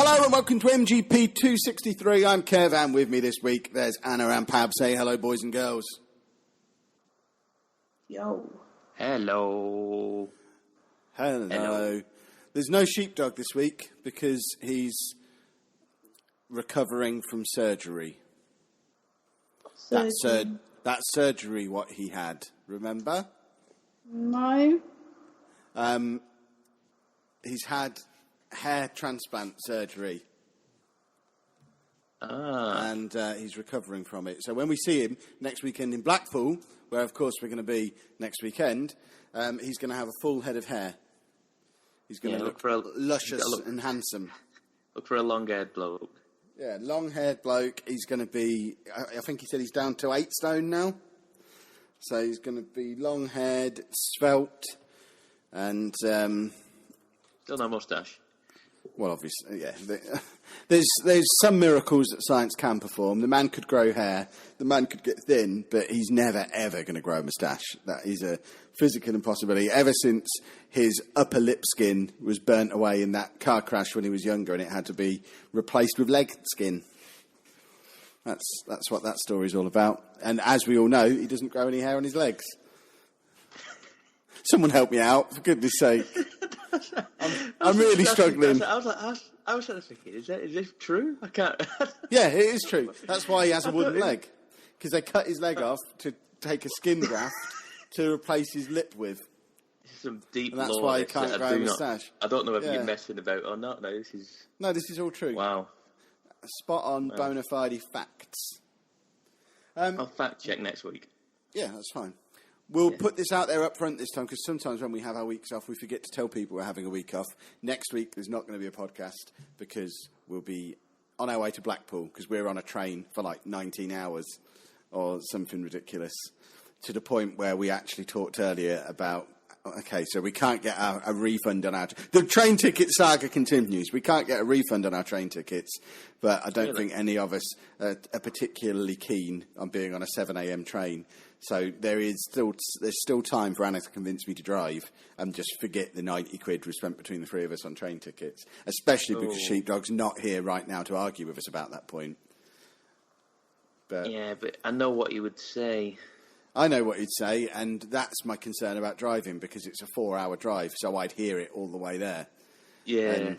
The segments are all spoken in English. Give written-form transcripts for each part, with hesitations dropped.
Hello and welcome to MGP263. I'm Kev, and with me this week there's Anna and Pab. Say hello, boys and girls. Yo. Hello. Hello. There's no sheepdog this week because he's recovering from surgery. That surgery what he had, remember? No. He's had hair transplant surgery. And he's recovering from it. So when we see him next weekend in Blackpool, where of course we're going to be next weekend, he's going to have a full head of hair. He's going to look luscious and handsome. Look for a long-haired bloke. Yeah, long-haired bloke. He's going to be, I think he said he's down to 8 stone now. So he's going to be long-haired, svelte, and... Still no moustache. Well, obviously, yeah. There's some miracles that science can perform. The man could grow hair. The man could get thin, but he's never, ever going to grow a moustache. That is a physical impossibility. Ever since his upper lip skin was burnt away in that car crash when he was younger and it had to be replaced with leg skin. That's what that story's all about. And as we all know, he doesn't grow any hair on his legs. Someone help me out, for goodness sake. I'm really struggling. I was trying to think, is this true? I can't. Yeah, it is true. That's why he has a wooden leg. Because they cut his leg off to take a skin graft to replace his lip with. This is some deep and that's lore why he can't grow a moustache. I don't know if you're messing about or not. No, this is all true. Wow. Spot on, bona fide facts. I'll fact check next week. Yeah, that's fine. We'll put this out there up front this time, because sometimes when we have our weeks off, we forget to tell people we're having a week off. Next week, there's not going to be a podcast, because we'll be on our way to Blackpool, because we're on a train for like 19 hours or something ridiculous, to the point where we actually talked earlier about, okay, so we can't get a refund on our... The train ticket saga continues. We can't get a refund on our train tickets, but I don't think any of us are particularly keen on being on a 7 a.m. train. So there's still time for Anna to convince me to drive and just forget the 90 quid we spent between the three of us on train tickets, especially because Sheepdog's not here right now to argue with us about that point. But yeah, but I know what you would say. I know what he'd say, and that's my concern about driving, because it's a 4-hour drive, so I'd hear it all the way there. Yeah,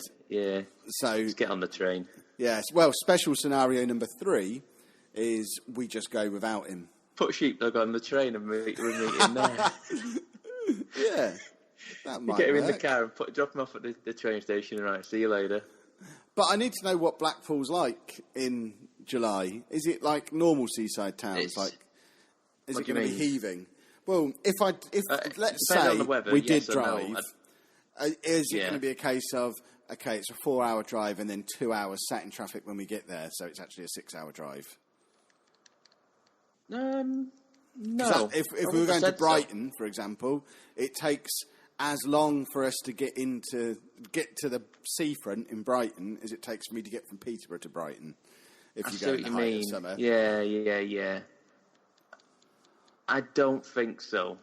So just get on the train. Yes, well, special scenario number 3 is we just go without him. Put Sheepdog on the train and we'll meet him there. Yeah, that might get him work. in the car and drop him off at the train station. Right, see you later. But I need to know what Blackpool's like in July. Is it like normal seaside towns? Is it going to be heaving? Well, if let's say we did drive, is it going to be a case of, okay, it's a 4-hour drive and then 2 hours sat in traffic when we get there, so it's actually a 6-hour drive? No. If we were going to Brighton, for example, it takes as long for us to get to the seafront in Brighton as it takes for me to get from Peterborough to Brighton. If you go in the height of summer. Yeah. I don't think so.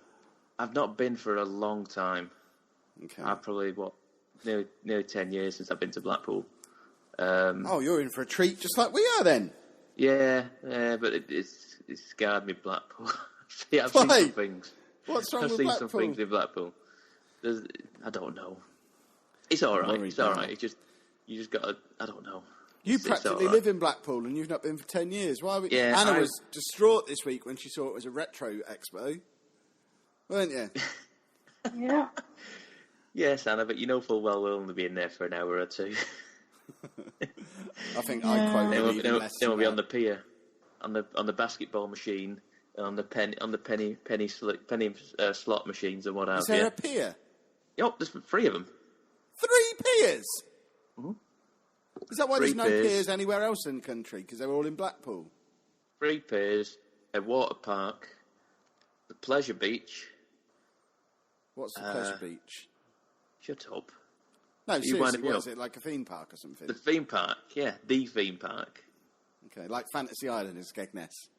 I've not been for a long time. Okay. I've probably, nearly 10 years since I've been to Blackpool. You're in for a treat just like we are then. Yeah, but it's scarred me, Blackpool. I've seen some things. What's wrong with Blackpool? I've seen some things in Blackpool. I don't know. It's all right. It's all right. It's just, you just got to, I don't know. You practically live in Blackpool and you've not been for 10 years. Why? Anna was distraught this week when she saw it was a retro expo. Weren't you? Yeah. Yes, Anna, but you know full well we'll only be in there for an hour or two. I think I quite Then we'll be on the pier, on the basketball machine, on the penny slot machines and what have you. Is there a pier? Yep, there's 3 of them. 3 piers? Mm-hmm. Is that why there's no piers anywhere else in the country? Because they're all in Blackpool? 3 piers, a water park, the pleasure beach. What's the pleasure beach? Shut up. No, seriously, what is it, like a theme park or something? The theme park, yeah, the theme park. Okay, like Fantasy Island in Skegness.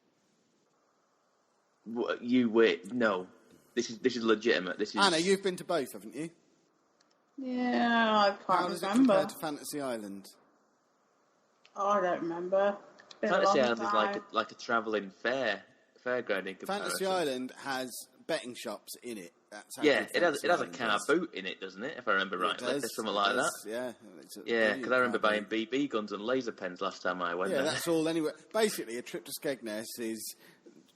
You wait, no. This is legitimate. This is Anna, you've been to both, haven't you? Yeah, I can't How does remember. it compare to Fantasy Island? Oh, I don't remember. It's been a Fantasy long Island is time. like a travelling fairground in comparison. Fantasy Island has betting shops in it. That's how Yeah, good it has Fantasy a Island car is. boot in it, doesn't it? If I remember It rightly, does, there's something it like does, that. Yeah, it's a Yeah, brilliant because I remember car buying boot. BB guns and laser pens last time I went Yeah, there. that's all. Anyway, basically, a trip to Skegness is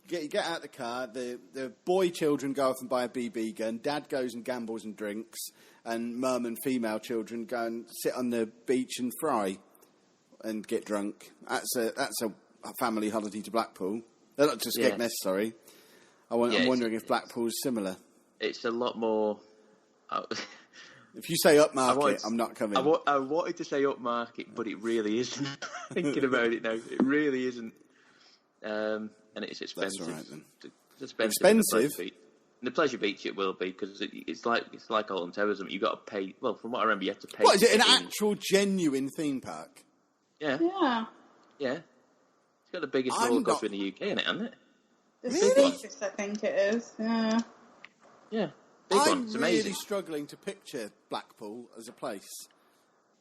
you get out the car. The boy children go off and buy a BB gun. Dad goes and gambles and drinks, and mum and female children go and sit on the beach and fry and get drunk. That's a family holiday to Blackpool. Not to Skegness, sorry. I'm wondering if Blackpool's similar. It's a lot more. If you say upmarket, I'm not coming. I wanted to say upmarket, but it really isn't. Thinking about it now, it really isn't. And it's expensive. That's all right then. It's expensive. Expensive? In the Pleasure Beach, it will be because it's like Alton Towers. You've got to pay. Well, from what I remember, you have to pay. What is it? An actual genuine theme park? Yeah. Yeah. It's got the biggest roller coaster in the UK, in it, hasn't it? The Really? steepest, I think it is. Yeah. Yeah. Big one. I'm It's really amazing. struggling to picture Blackpool as a place,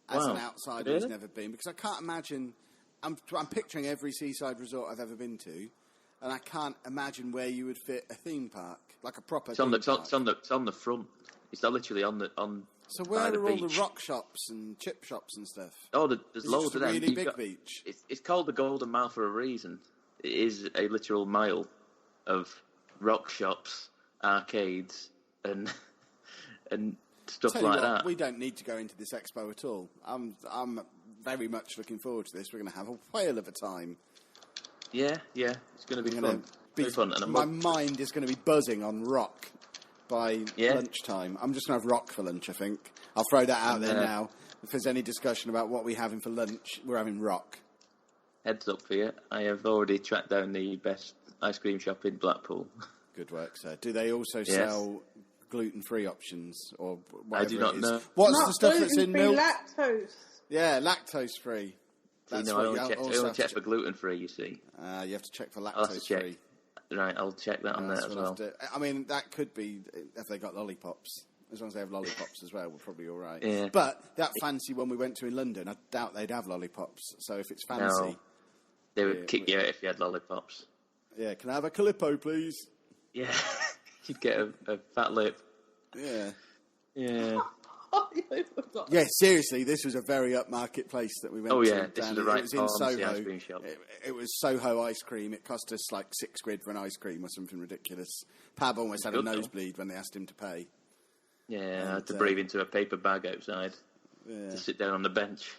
as an outsider who's never been, because I can't imagine. I'm picturing every seaside resort I've ever been to, and I can't imagine where you would fit a theme park, like a proper. It's on the theme park. it's on the front. It's literally on. So where by are the all beach. the rock shops and chip shops and stuff? Oh, there's Is it loads just of a them. really You've big got- beach? It's called the Golden Mile for a reason. It is a literal mile of rock shops, arcades, and stuff Tell you like what, that. we don't need to go into this expo at all. I'm very much looking forward to this. We're going to have a whale of a time. Yeah, it's going to be fun. Be fun, and My mind is going to be buzzing on rock by Yeah. lunchtime. I'm just going to have rock for lunch, I think. I'll throw that out there now. If there's any discussion about what we're having for lunch, we're having rock. Heads up for you, I have already tracked down the best ice cream shop in Blackpool. Good work, sir. Do they also sell gluten-free options or whatever I do not it is? know. What's Not the stuff that's in gluten-free, milk? lactose. Yeah, lactose-free. That's I what only you check, also have to for gluten free. You see, you have to check for I'll have to check. lactose-free. Right, I'll check that on there That's as what I'll well. do. I mean, that could be if they got lollipops. As long as they have lollipops as well, we're probably all right. Yeah. But that fancy one we went to in London, I doubt they'd have lollipops. So if it's fancy... No. They would kick you out if you had lollipops. Yeah, can I have a Calippo, please? Yeah, you'd get a fat lip. Yeah. Yeah. Yeah, seriously, this was a very upmarket place that we went to. Oh, yeah, this down is the in- right It was in pharmacy Soho. ice cream shop. It was Soho ice cream. It cost us like £6 for an ice cream or something ridiculous. Pab almost had a Good, though. nosebleed when they asked him to pay. Yeah, I had to And, breathe into a paper bag outside Yeah. to sit down on the bench.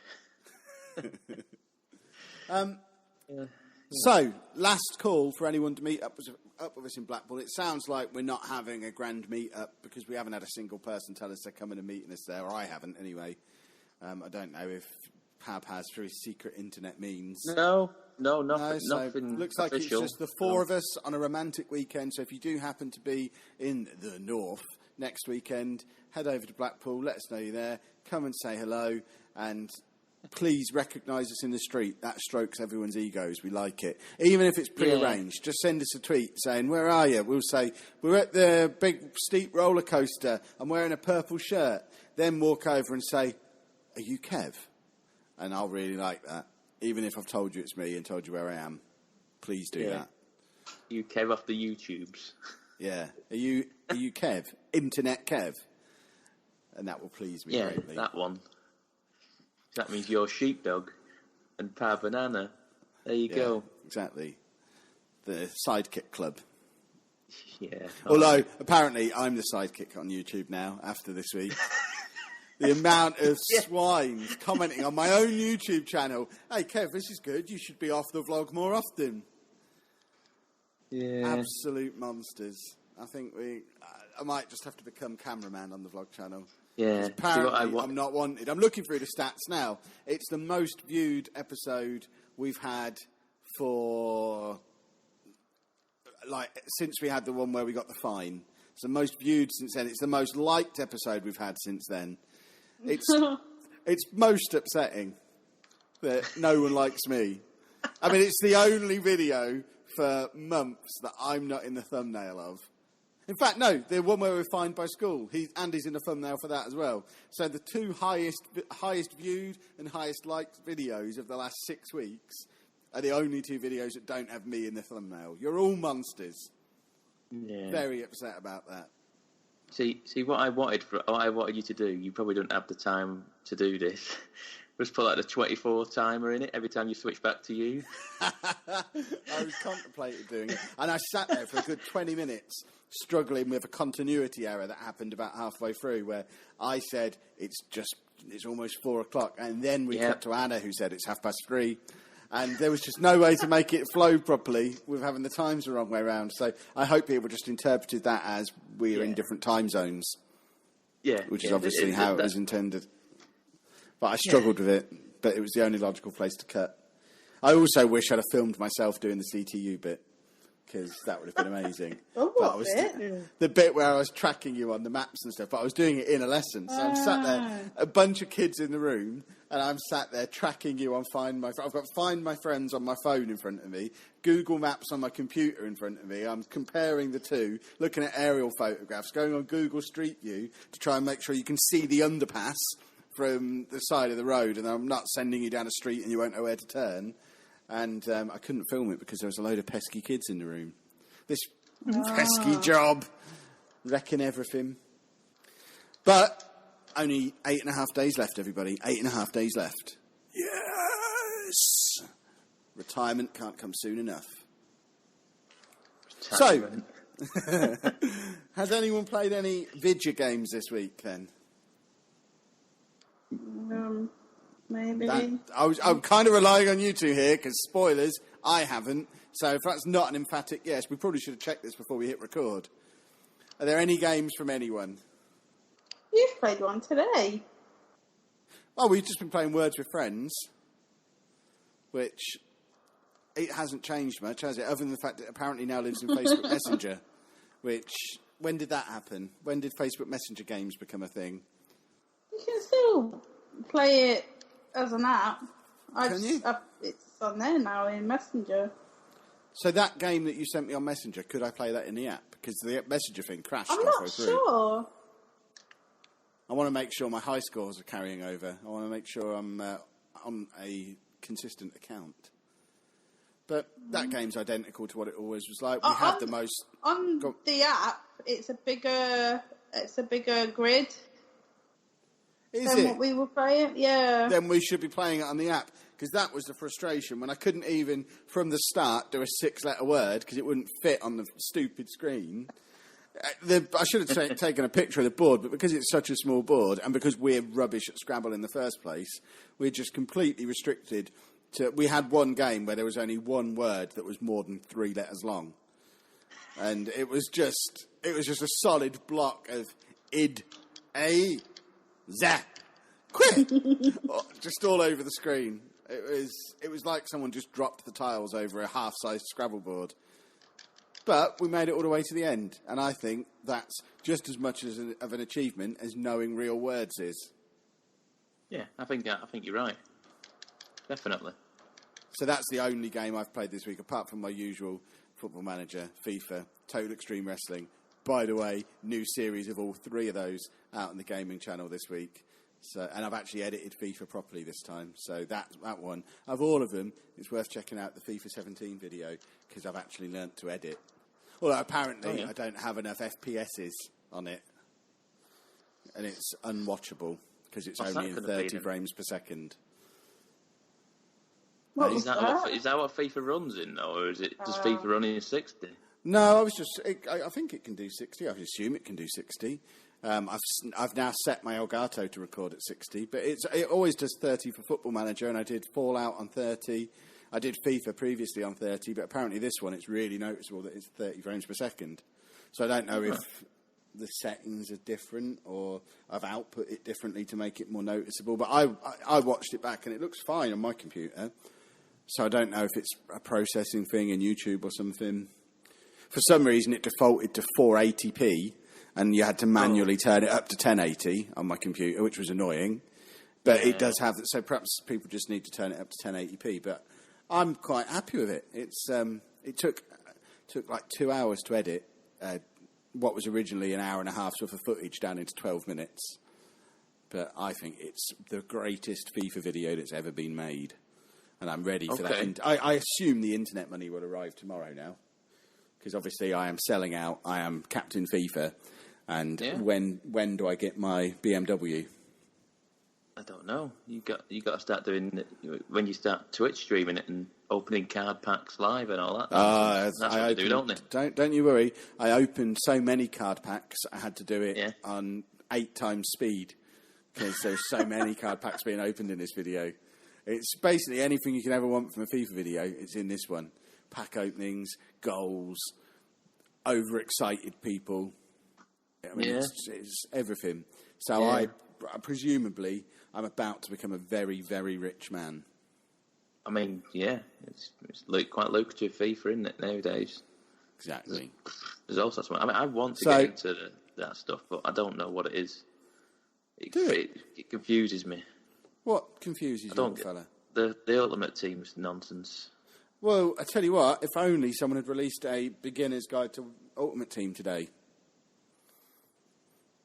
So, last call for anyone to meet up with us in Blackpool. It sounds like we're not having a grand meet-up because we haven't had a single person tell us they're coming and meeting us there, or I haven't anyway. I don't know if Pab has through his secret internet means. No, No, nothing. so Nothing looks like official. it's just the four of us on a romantic weekend. So if you do happen to be in the north next weekend, head over to Blackpool, let us know you're there, come and say hello, and please recognise us in the street. That strokes everyone's egos. We like it. Even if it's pre-arranged, just send us a tweet saying, where are you? We'll say, we're at the big steep roller coaster. I'm wearing a purple shirt. Then walk over and say, are you Kev? And I'll really like that. Even if I've told you it's me and told you where I am. Please do that. You came off the YouTubes. Yeah. Are you Kev? Internet Kev? And that will please me Yeah, greatly. that one. That means you're sheepdog and Pa Banana. There you go. Exactly. The sidekick club. Yeah. Although, apparently, I'm the sidekick on YouTube now, after this week. The amount of swines commenting on my own YouTube channel. Hey, Kev, this is good. You should be off the vlog more often. Yeah. Absolute monsters. I think I might just have to become cameraman on the vlog channel. Yeah. Apparently, I'm not wanted. I'm looking through the stats now. It's the most viewed episode we've had for, since we had the one where we got the fine. It's the most viewed since then. It's the most liked episode we've had since then. It's most upsetting that no one likes me. I mean, it's the only video for months that I'm not in the thumbnail of. In fact, no, the one where we were fined by school. Andy's in the thumbnail for that as well. So the two highest viewed and highest liked videos of the last 6 weeks are the only two videos that don't have me in the thumbnail. You're all monsters. Yeah. Very upset about that. See what I wanted you to do. You probably don't have the time to do this. Just put like the 24 timer in it every time you switch back to you. I was contemplating doing it, and I sat there for a good 20 minutes struggling with a continuity error that happened about halfway through, where I said it's almost 4 o'clock, and then we cut to Anna, who said it's 3:30. And there was just no way to make it flow properly with having the times the wrong way around. So I hope people just interpreted that as we're in different time zones. Yeah. Which is obviously how it was intended. But I struggled with it, but it was the only logical place to cut. I also wish I'd have filmed myself doing the CTU bit, because that would have been amazing. What bit? The bit where I was tracking you on the maps and stuff, but I was doing it in a lesson. So I'm sat there, a bunch of kids in the room, and I'm sat there tracking you on Find My Friends. I've got Find My Friends on my phone in front of me, Google Maps on my computer in front of me. I'm comparing the two, looking at aerial photographs, going on Google Street View to try and make sure you can see the underpass from the side of the road, and I'm not sending you down a street and you won't know where to turn. And I couldn't film it because there was a load of pesky kids in the room. This pesky job, wrecking everything. But only 8.5 days left, everybody. 8.5 days left. Yes! Retirement can't come soon enough. Retirement. So, has anyone played any video games this week, then? Maybe. I'm kind of relying on you two here, because spoilers, I haven't. So if that's not an emphatic yes, we probably should have checked this before we hit record. Are there any games from anyone? You've played one today. Oh, we've just been playing Words with Friends, which it hasn't changed much, has it? Other than the fact that it apparently now lives in Facebook Messenger, which, when did that happen? When did Facebook Messenger games become a thing? You can still play it as an app. Can you? It's on there now in Messenger. So that game that you sent me on Messenger, could I play that in the app? Because the Messenger thing crashed I'm halfway not through. sure. I want to make sure my high scores are carrying over. I want to make sure I'm on a consistent account. But that game's identical to what it always was like. We had the most on the app. It's a bigger grid. Is it? What we were playing? Yeah. Then we should be playing it on the app, because that was the frustration when I couldn't even from the start do a 6-letter word because it wouldn't fit on the stupid screen. I should have taken a picture of the board, but because it's such a small board and because we're rubbish at Scrabble in the first place, we're just completely restricted to... We had one game where there was only one word that was more than 3 letters long. And it was just a solid block of id, a, za, quit, just all over the screen. It was like someone just dropped the tiles over a half-sized Scrabble board. But we made it all the way to the end, and I think that's just as much of an achievement as knowing real words is. Yeah, I think you're right. Definitely. So that's the only game I've played this week, apart from my usual Football Manager, FIFA, Total Extreme Wrestling. By the way, new series of all 3 of those out on the gaming channel this week. So, and I've actually edited FIFA properly this time. So that one, of all of them, it's worth checking out the FIFA 17 video, because I've actually learnt to edit. Although apparently I don't have enough FPSs on it. And it's unwatchable, because it's only in 30 frames per second. Is that what FIFA runs in, though, or does FIFA run in 60? No, I think it can do 60. I assume it can do 60. I've now set my Elgato to record at 60, but it always does 30 for Football Manager, and I did Fallout on 30. I did FIFA previously on 30, but apparently this one, it's really noticeable that it's 30 frames per second. So I don't know if the settings are different or I've output it differently to make it more noticeable. But I watched it back, and it looks fine on my computer. So I don't know if it's a processing thing in YouTube or something. For some reason, it defaulted to 480p, and you had to manually turn it up to 1080 on my computer, which was annoying. But it does have that, so perhaps people just need to turn it up to 1080p. But I'm quite happy with it. It took like 2 hours to edit what was originally an hour and a half's worth of footage down into 12 minutes. But I think it's the greatest FIFA video that's ever been made. And I'm ready for that. And I assume the internet money will arrive tomorrow now. Because obviously I am selling out. I am Captain FIFA. And when do I get my BMW? I don't know. You got to start doing it when you start Twitch streaming it and opening card packs live and all that. That's what they do, don't they? Don't you worry. I opened so many card packs. I had to do it on 8 times speed because there's so many card packs being opened in this video. It's basically anything you can ever want from a FIFA video. It's in this one. Pack openings, goals, overexcited people. I mean, it's everything. So I presumably, I'm about to become a very, very rich man. I mean, it's quite lucrative FIFA, isn't it, nowadays? Exactly. There's all sorts of... I mean, I want to get into that stuff, but I don't know what it is. It confuses me. What confuses you, fella? The Ultimate Team's nonsense. Well, I tell you what, if only someone had released a beginner's guide to Ultimate Team today.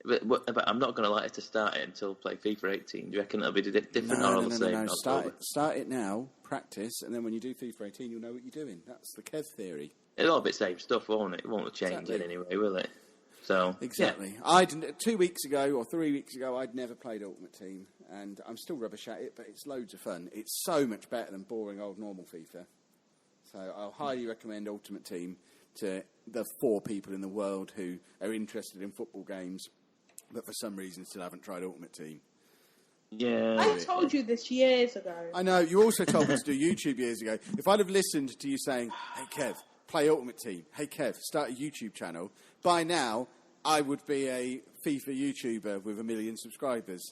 But I'm not going to like it to start it until play FIFA 18. Do you reckon it'll be different or the same? No. Start it now, practice, and then when you do FIFA 18, you'll know what you're doing. That's the Kev theory. It'll all be the same stuff, won't it? It won't change it anyway, will it? So exactly. Yeah. 2 weeks ago or 3 weeks ago, I'd never played Ultimate Team, and I'm still rubbish at it, but it's loads of fun. It's so much better than boring old normal FIFA. So I'll highly recommend Ultimate Team to the 4 people in the world who are interested in football games, but for some reason still haven't tried Ultimate Team. Yeah. I told you this years ago. I know. You also told me to do YouTube years ago. If I'd have listened to you saying, hey, Kev, play Ultimate Team. Hey, Kev, start a YouTube channel. By now, I would be a FIFA YouTuber with 1 million subscribers.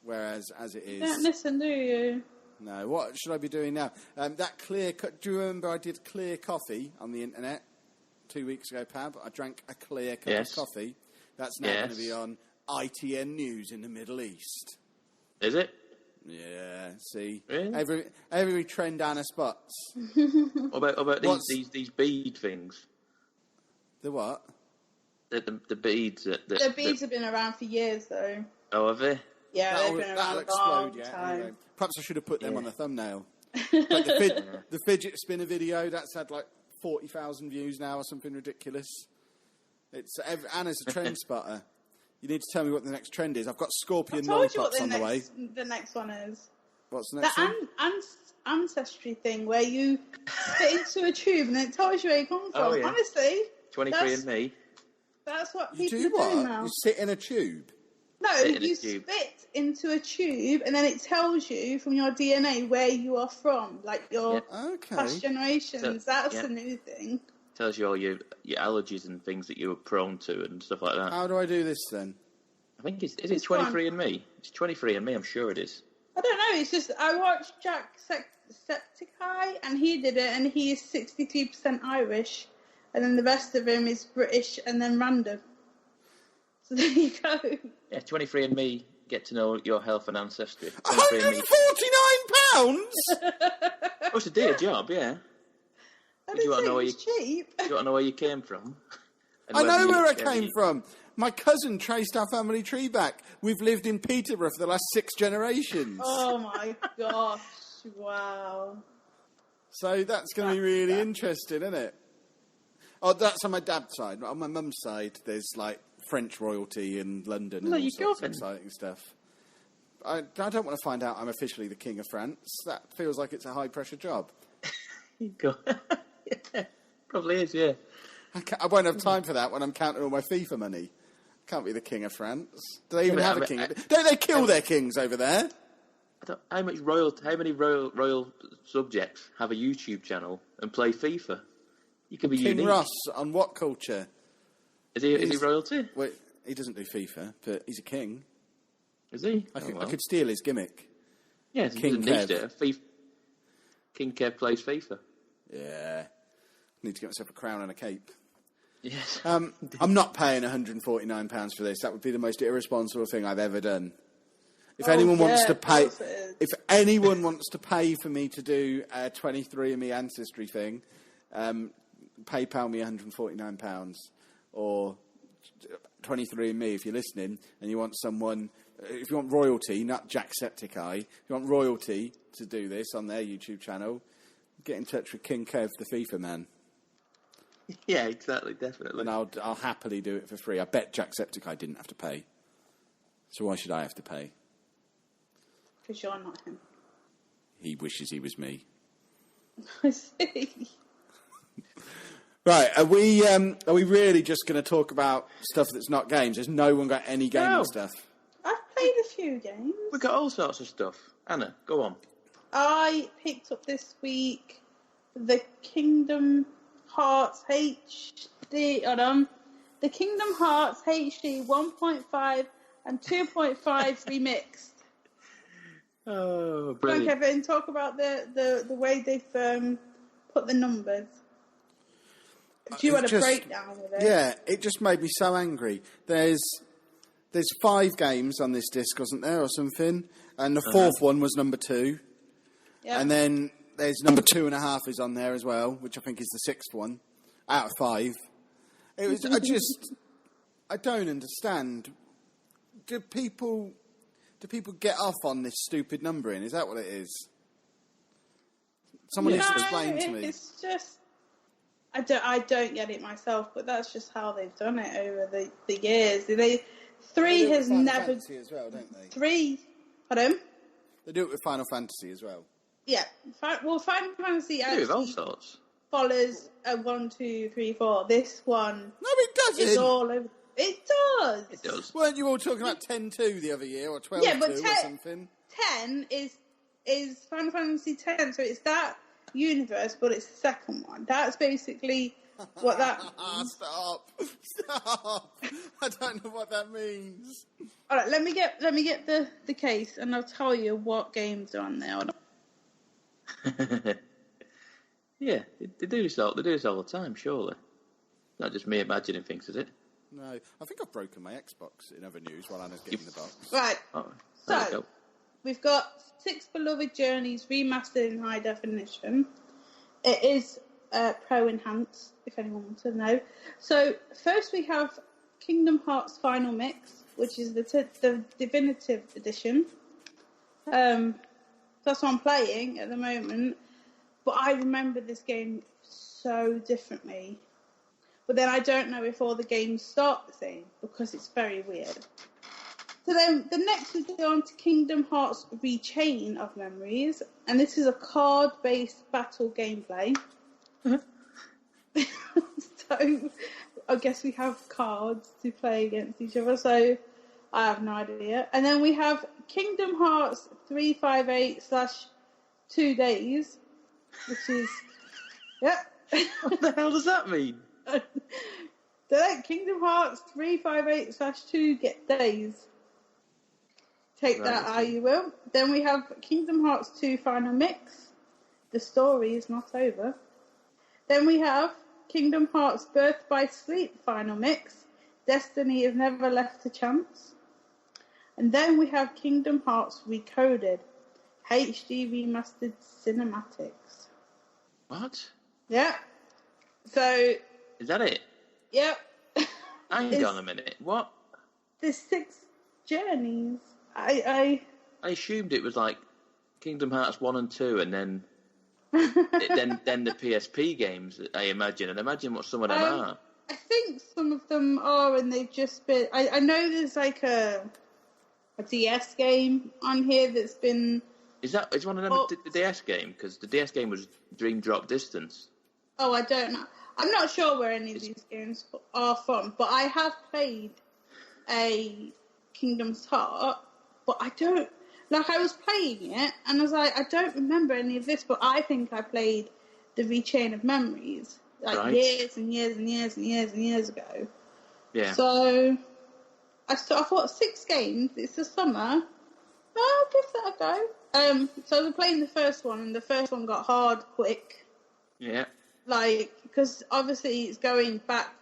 Whereas, as it is... You don't listen, do you? No. What should I be doing now? Do you remember I did clear coffee on the internet 2 weeks ago, Pab? I drank a clear cup of coffee. That's now going to be on ITN News in the Middle East. Is it? Yeah, see? Really? Every trend Anna spots. What about these bead things? The what? The beads. The beads have been around for years, though. Oh, have they? Yeah, they've been around a long time. Anyway, perhaps I should have put them on the thumbnail. Like the fidget spinner video, that's had like 40,000 views now or something ridiculous. Anna's a trend spotter. You need to tell me what the next trend is. I've got scorpion lollipops on the way. The next one is. What's the next one? Ancestry thing where you spit into a tube and it tells you where you come from. Yeah. Honestly. 23andMe. That's what you people do. are doing now. You sit in a tube? No, you spit into a tube and then it tells you from your DNA where you are from, like your past generations. That's the new thing. Tells you all your allergies and things that you were prone to and stuff like that. How do I do this then? I think is it 23andMe? It's 23andMe, I'm sure it is. I don't know, it's just, I watched Jacksepticeye and he did it and he is 63% Irish and then the rest of him is British and then random. So there you go. Yeah, 23andMe, get to know your health and ancestry. £149? Oh, it's a dear job, yeah. Do you want to know cheap. Do you want to know where you came from? I know where I came from. My cousin traced our family tree back. We've lived in Peterborough for the last 6 generations. Oh my gosh! Wow. So that's going to be really interesting, isn't it? Oh, that's on my dad's side. On my mum's side, there's like French royalty in London and all sorts of exciting stuff. I don't want to find out I'm officially the King of France. That feels like it's a high-pressure job. Yeah, probably is, yeah. I won't have time for that when I'm counting all my FIFA money. Can't be the King of France. Do they even have a king? Don't they kill their kings over there? How many royal subjects have a YouTube channel and play FIFA? You can be King unique. Ross on what culture? Is he royalty? Wait, he doesn't do FIFA, but he's a king. Is he? I could steal his gimmick. Yeah, King Kev. King Kev plays FIFA. Yeah. Need to get myself a crown and a cape. Yes. I'm not paying £149 for this. That would be the most irresponsible thing I've ever done. If anyone wants to pay for me to do a 23andMe ancestry thing, PayPal me £149 or 23andMe if you're listening and you want someone, if you want royalty, not Jacksepticeye, if you want royalty to do this on their YouTube channel, get in touch with King Kev, the FIFA man. Yeah, exactly, definitely. And I'll happily do it for free. I bet Jacksepticeye didn't have to pay. So why should I have to pay? Because you're not him. He wishes he was me. I see. Right, are we really just going to talk about stuff that's not games? There's no one got any gaming stuff? I've played a few games. We've got all sorts of stuff. Anna, go on. I picked up this week the Kingdom Hearts HD. Hold on. The Kingdom Hearts HD 1.5 and 2.5 remixed. Oh, Come on, brilliant. Kevin, talk about the way they've put the numbers. Do you want a breakdown with it? Yeah, it just made me so angry. There's 5 games on this disc, wasn't there, or something? And the fourth one was number 2. Yep. And then there's number 2.5 is on there as well, which I think is the 6th one out of 5. It was. I don't understand. Do people get off on this stupid numbering? Is that what it is? Someone needs to explain to me. It's just I don't get it myself, but that's just how they've done it over the years. Three has never. Fantasy as well, don't they? 3, pardon? They do it with Final Fantasy as well. Yeah, Final Fantasy They do with all actually sorts. follows a 1, 2, 3, 4. This one No, it doesn't. is all over. It does. It does. Weren't you all talking about 10-2 the other year, or 12-2 Yeah, but or something? 10 is Final Fantasy 10, so it's that universe, but it's the second one. That's basically what that means. Stop! I don't know what that means. All right, let me get the case, and I'll tell you what games are on there. Hold on. Yeah, they do this all the time, surely. Not just me imagining things, is it? No, I think I've broken my Xbox in other news while Anna's getting the box. Right, Oh, there you so go. we've got 6 Beloved Journeys remastered in high definition. It is Pro Enhanced, if anyone wants to know. So first we have Kingdom Hearts Final Mix, which is the definitive edition. That's what I'm playing at the moment. But I remember this game so differently. But then I don't know if all the games start the same, because it's very weird. So then the next we go on to Kingdom Hearts Rechain of Memories, and this is a card-based battle gameplay. So I guess we have cards to play against each other, so I have no idea. And then we have Kingdom Hearts 358/2 days, which is... Yep. What the hell does that mean? Kingdom Hearts 358/2 days. Take that how you will. Then we have Kingdom Hearts 2 Final Mix. The story is not over. Then we have Kingdom Hearts Birth by Sleep Final Mix. Destiny is never left to chance. And then we have Kingdom Hearts Recoded. HD Remastered Cinematics. What? Yep. So... Is that it? Yep. Hang on a minute. What? There's 6 journeys. I assumed it was like Kingdom Hearts 1 and 2, and then then the PSP games, I imagine. And imagine what some of them are. I think some of them are, and they've just been... I know there's like a DS game on here that's been... Is one of them the DS game? Because the DS game was Dream Drop Distance. Oh, I don't know. I'm not sure where any of these games are from, but I have played a Kingdom's Heart, but I don't... Like, I was playing it, and I was like, I don't remember any of this, but I think I played the Rechain of Memories, like years and years and years and years and years ago. Yeah. So I thought 6 games, it's the summer, I'll give that a go. So I was playing the first one, and the first one got hard quick. Yeah. Like, because obviously it's going back,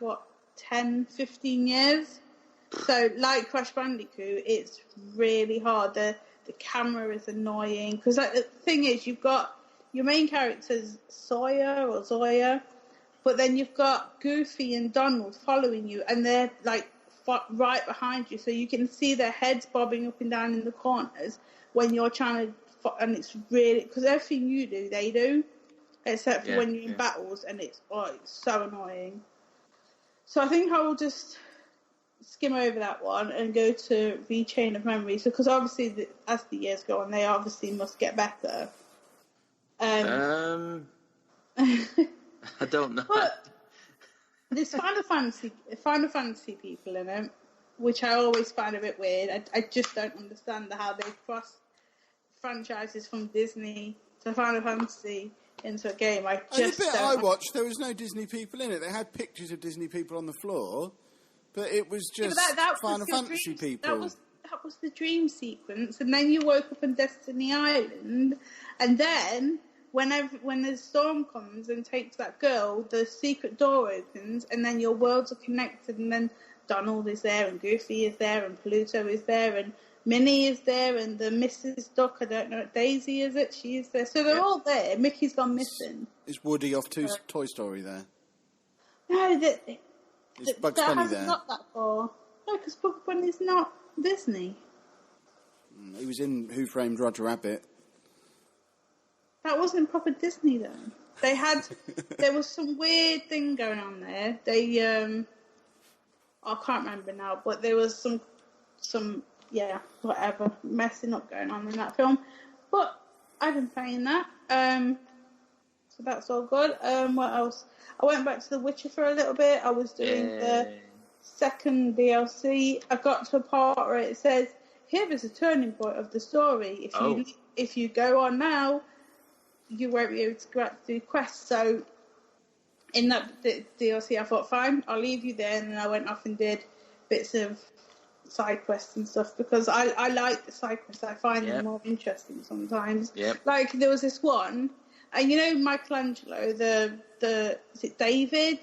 10, 15 years? So, like Crash Bandicoot, it's really hard. The camera is annoying. Because, like, the thing is, you've got your main character's Sawyer or Zoya, but then you've got Goofy and Donald following you, and they're like right behind you, so you can see their heads bobbing up and down in the corners when you're trying to. And it's really because everything you do, they do, except for when you're in battles, and it's so annoying. So I think I will just skim over that one and go to Rechain of Memories, because obviously as the years go on, they obviously must get better. I don't know. But there's Final Fantasy people in it, which I always find a bit weird. I just don't understand how they cross franchises from Disney to Final Fantasy into a game. I watched, there was no Disney people in it. They had pictures of Disney people on the floor, but it was just Final Fantasy people. That was the dream sequence, and then you woke up on Destiny Island, and then when the storm comes and takes that girl, the secret door opens, and then your worlds are connected, and then Donald is there, and Goofy is there, and Pluto is there, and Minnie is there, and the Mrs. Duck, I don't know, Daisy is it? She is there. So they're all there. Mickey's gone missing. Is Woody off Toy Story there? No, is Bugs Bunny there? Not that far. No, because Bugs Bunny's not Disney. He was in Who Framed Roger Rabbit. That wasn't proper Disney though. There was some weird thing going on there. I can't remember now, but there was some whatever messing up going on in that film. But I've been playing that. So that's all good. What else? I went back to The Witcher for a little bit. I was doing the second DLC. I got to a part where it says, here is a turning point of the story. If you go on now, you won't be able to go out to do quests. So in that DLC, I thought, fine, I'll leave you there. And then I went off and did bits of side quests and stuff, because I like the side quests. I find them more interesting sometimes. Yep. Like there was this one, and you know Michelangelo, the is it David,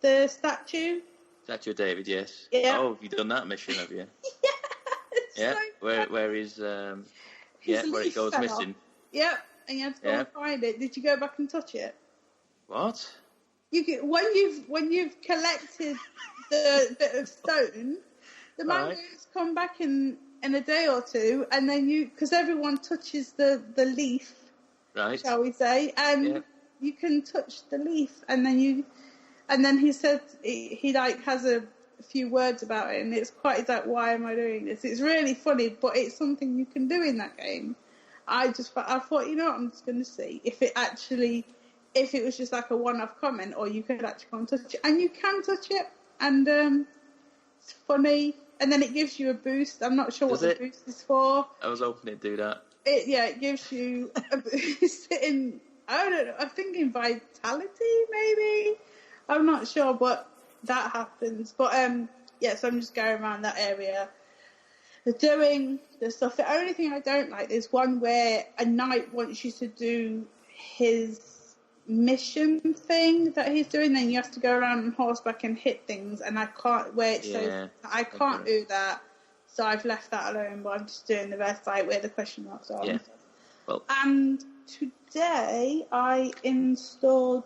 the statue? Statue of David, yes. Yeah. Oh, have you done that mission, have you? Yeah. So where he's where it goes missing. Off. Yep. And you have to go and find it. Did you go back and touch it? What? When you've collected the bit of stone, the mangoes come back in a day or two, and then because everyone touches the leaf, right? Shall we say? And you can touch the leaf, and then he said he like has a few words about it, and it's quite like, why am I doing this? It's really funny, but it's something you can do in that game. I thought, you know what, I'm just going to see if it was just like a one-off comment, or you could actually go and touch it, and you can touch it, and it's funny, and then it gives you a boost. I'm not sure what the boost is for. I was hoping it'd do that. It gives you a boost in, I don't know, I'm thinking vitality, maybe? I'm not sure, but that happens. But, so I'm just going around that area. They're doing the stuff. The only thing I don't like is one where a knight wants you to do his mission thing that he's doing, then you have to go around on horseback and hit things, and I can't, where it says I can't do that, so I've left that alone, but I'm just doing the rest, like where the question marks are. Yeah. Well. And today I installed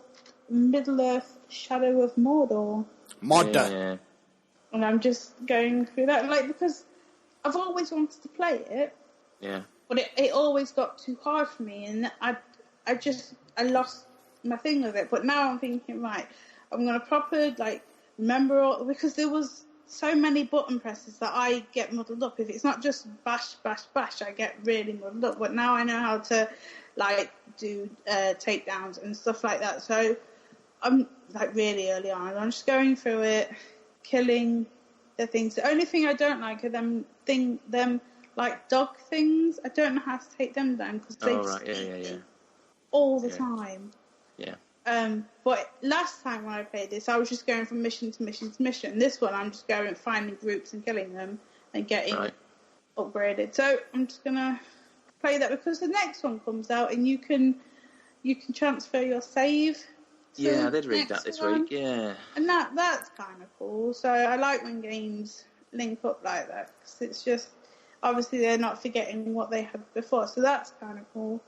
Middle-earth Shadow of Mordor. Yeah. And I'm just going through that, like, because I've always wanted to play it. Yeah. But it always got too hard for me, and I lost my thing with it. But now I'm thinking, right, I'm going to proper, like, remember all, because there was so many button presses that I get muddled up. If it's not just bash, bash, bash, I get really muddled up. But now I know how to, like, do takedowns and stuff like that. So I'm, like, really early on. I'm just going through it, killing the things. The only thing I don't like are them like dog things. I don't know how to take them down because they just all the time. Yeah. But last time when I played this, I was just going from mission to mission to mission. This one, I'm just going finding groups and killing them and getting upgraded. So I'm just gonna play that because the next one comes out and you can transfer your save. Yeah, I did read that this week, yeah. And that's kind of cool. So I like when games link up like that, because it's just, obviously they're not forgetting what they had before, so that's kind of cool.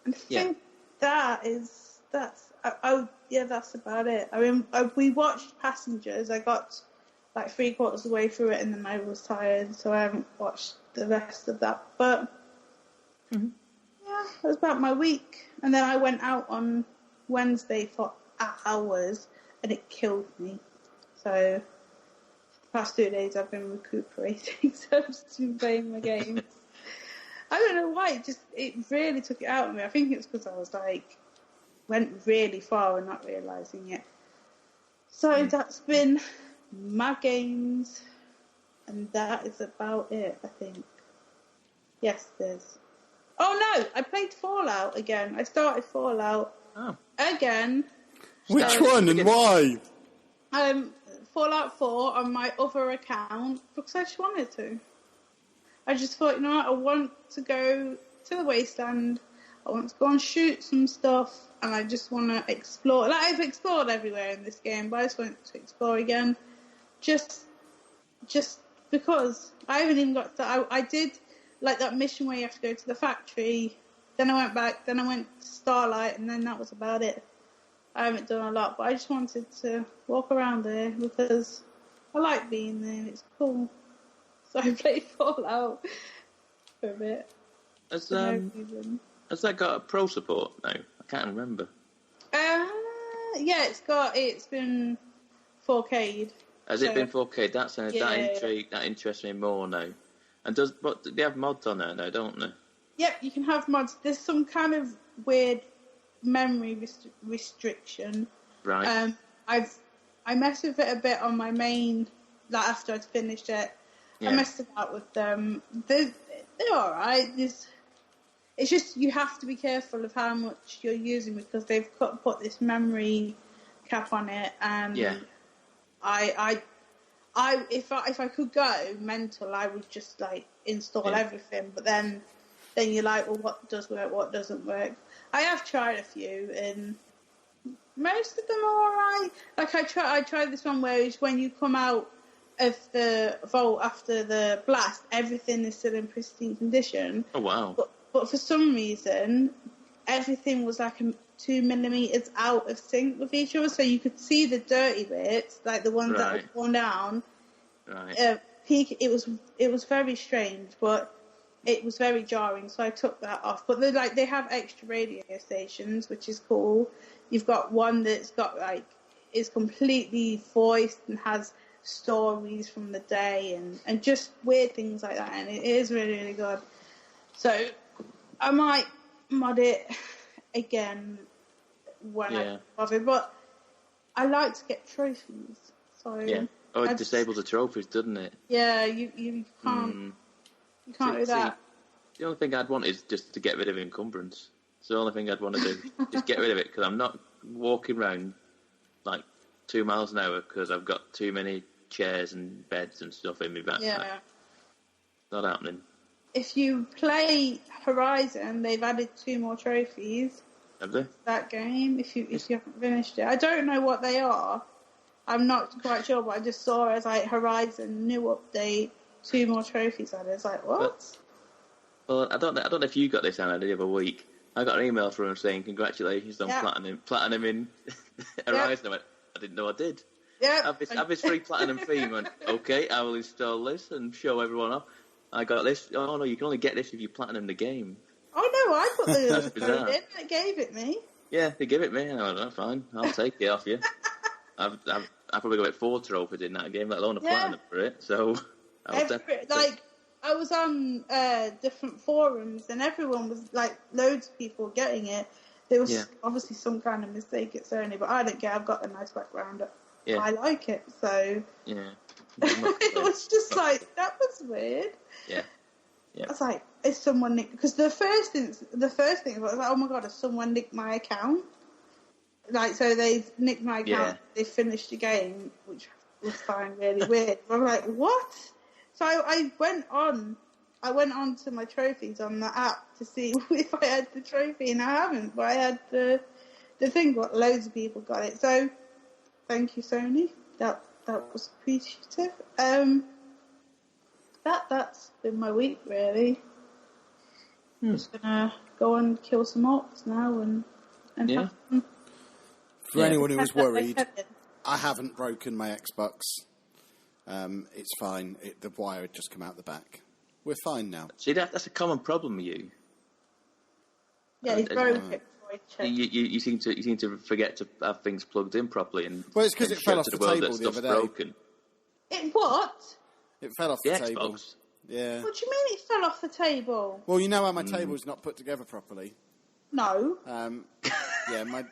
And I think that is that's about it. I mean, we watched Passengers. I got like 3/4 of the way through it, and then I was tired, so I haven't watched the rest of that. But yeah, that was about my week. And then I went out on Wednesday for hours, and it killed me. So the past 2 days I've been recuperating, so I've just been playing my games. I don't know why, it really took it out of me. I think it's because I was like, went really far and not realising it. So that's been my games, and that is about it, I think. Yes, there's... Oh no, I played Fallout again. I started Fallout again. Which one and why? Fallout 4 on my other account because I just wanted to. I just thought, you know what, I want to go to the wasteland. I want to go and shoot some stuff, and I just want to explore. Like, I've explored everywhere in this game, but I just want to explore again. Just because I haven't even got to... I did, like, that mission where you have to go to the factory. Then I went back. Then I went to Starlight, and then that was about it. I haven't done a lot, but I just wanted to walk around there because I like being there. It's cool. So I played Fallout for a bit. Has that got a pro support now? I can't remember. Yeah, it's been 4K'd. Has it been 4K? That interests me more now. And they have mods on there now, don't they? Yep, you can have mods. There's some kind of weird memory restriction. Right. I messed with it a bit on my main, like after I'd finished it. Yeah. I messed about with them. They're all right. It's just you have to be careful of how much you're using because they've put this memory cap on it, and if I could go mental, I would just like install everything. But then you're like, well, what does work, what doesn't work? I have tried a few, and most of them are all right. Like I tried this one where it's when you come out of the vault after the blast, everything is still in pristine condition. Oh wow! But for some reason, everything was like 2 millimeters out of sync with each other, so you could see the dirty bits, like the ones that were worn down. Right. It was very strange, but it was very jarring, so I took that off. But they have extra radio stations, which is cool. You've got one that's got is completely voiced and has stories from the day and just weird things like that, and it is really, really good. So I might mod it again when I bother, but I like to get trophies. So it disables the trophies, doesn't it? Yeah, you can't you can't do that. The only thing I'd want is just to get rid of encumbrance. It's the only thing I'd want to do. Just get rid of it, because I'm not walking around like 2 miles an hour because I've got too many chairs and beds and stuff in my backpack. Yeah. Not happening. If you play Horizon, they've added 2 more trophies. Have they? That game, if you haven't finished it. I don't know what they are. I'm not quite sure, but I just saw it as like Horizon new update, 2 more trophies added. It's like, what? Well, I don't know if you got this, Anna, the other week. I got an email from him saying congratulations on platinum in Horizon. I went, I didn't know I did. Yeah. Have this free platinum theme. I went, okay, I will install this and show everyone off. I got this. Oh no, you can only get this if you platinum the game. Oh no, I put the code in. They gave it me. Yeah, they give it me. And I went, oh, fine, I'll take it off you. I've probably got 4 trophies in that game, let alone a platinum for it. So I was on different forums, and everyone was like, loads of people getting it. There was obviously some kind of mistake at Sony, but I don't care. I've got a nice background. Yeah. I like it, so it was just like, that was weird. Yeah. I was like, is someone nicked? Because the first thing was like, oh my god, has someone nicked my account? Like, so they've nicked my account. They finished the game, which was fine, really weird. But I'm like, what? So I went on to my trophies on the app to see if I had the trophy, and I haven't. But I had the thing. But loads of people got it. So thank you, Sony. That was appreciative. That's been my week, really. Just gonna go and kill some orcs now and have fun. For anyone who was worried, I haven't broken my Xbox. It's fine. The wire had just come out the back. We're fine now. See, that's a common problem with you. Yeah, he's broken it. You seem to forget to have things plugged in properly, and it's because it fell off the table the other day. Broken. It what? It fell off the table. Xbox. Yeah. What do you mean it fell off the table? Well, you know how my table's not put together properly. No. Yeah,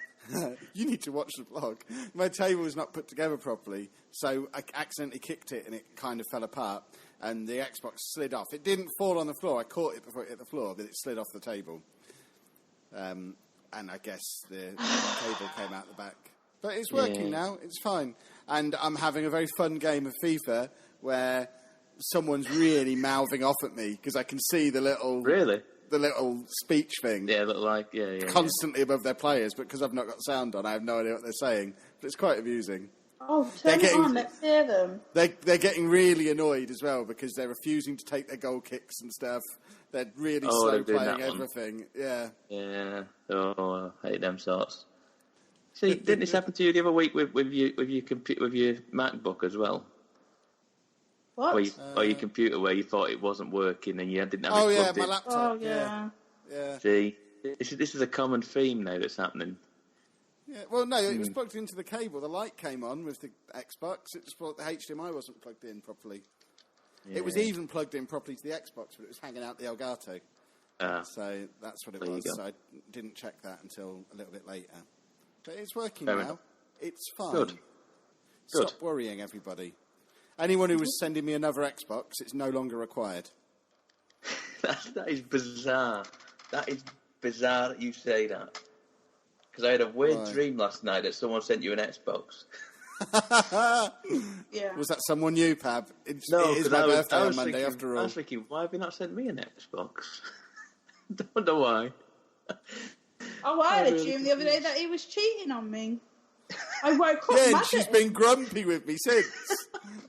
you need to watch the vlog. My table was not put together properly, so I accidentally kicked it and it kind of fell apart, and the Xbox slid off. It didn't fall on the floor. I caught it before it hit the floor, but it slid off the table. And I guess the cable came out the back. But it's working now. It's fine. And I'm having a very fun game of FIFA where someone's really mouthing off at me because I can see the little... Really? The little speech thing. Yeah, Constantly above their players, but because I've not got sound on, I have no idea what they're saying. But it's quite amusing. Oh, turn it on, let's hear them. They're getting really annoyed as well because they're refusing to take their goal kicks and stuff. They're really slow playing everything. Yeah. Yeah. Oh, I hate them sorts. See, didn't this happen to you the other week with your MacBook as well? What? Or your computer where you thought it wasn't working and you didn't have it plugged in. My laptop. Oh, yeah. See, this is a common theme now that's happening. Yeah, well, no, it was plugged into the cable. The light came on with the Xbox. It just thought the HDMI wasn't plugged in properly. Yeah. It was even plugged in properly to the Xbox, but it was hanging out the Elgato. So that's what it was. So I didn't check that until a little bit later. But it's working now. Enough. It's fine. Good. Stop worrying, everybody. Anyone who was sending me another Xbox, it's no longer required. That is bizarre. That is bizarre that you say that. Because I had a weird dream last night that someone sent you an Xbox. Yeah. Was that someone new, Pab? It is my birthday on Monday, after all. I was thinking, why have you not sent me an Xbox? Don't know why. Oh, I had a dream the other day that he was cheating on me. I woke up mad and she's been grumpy with me since.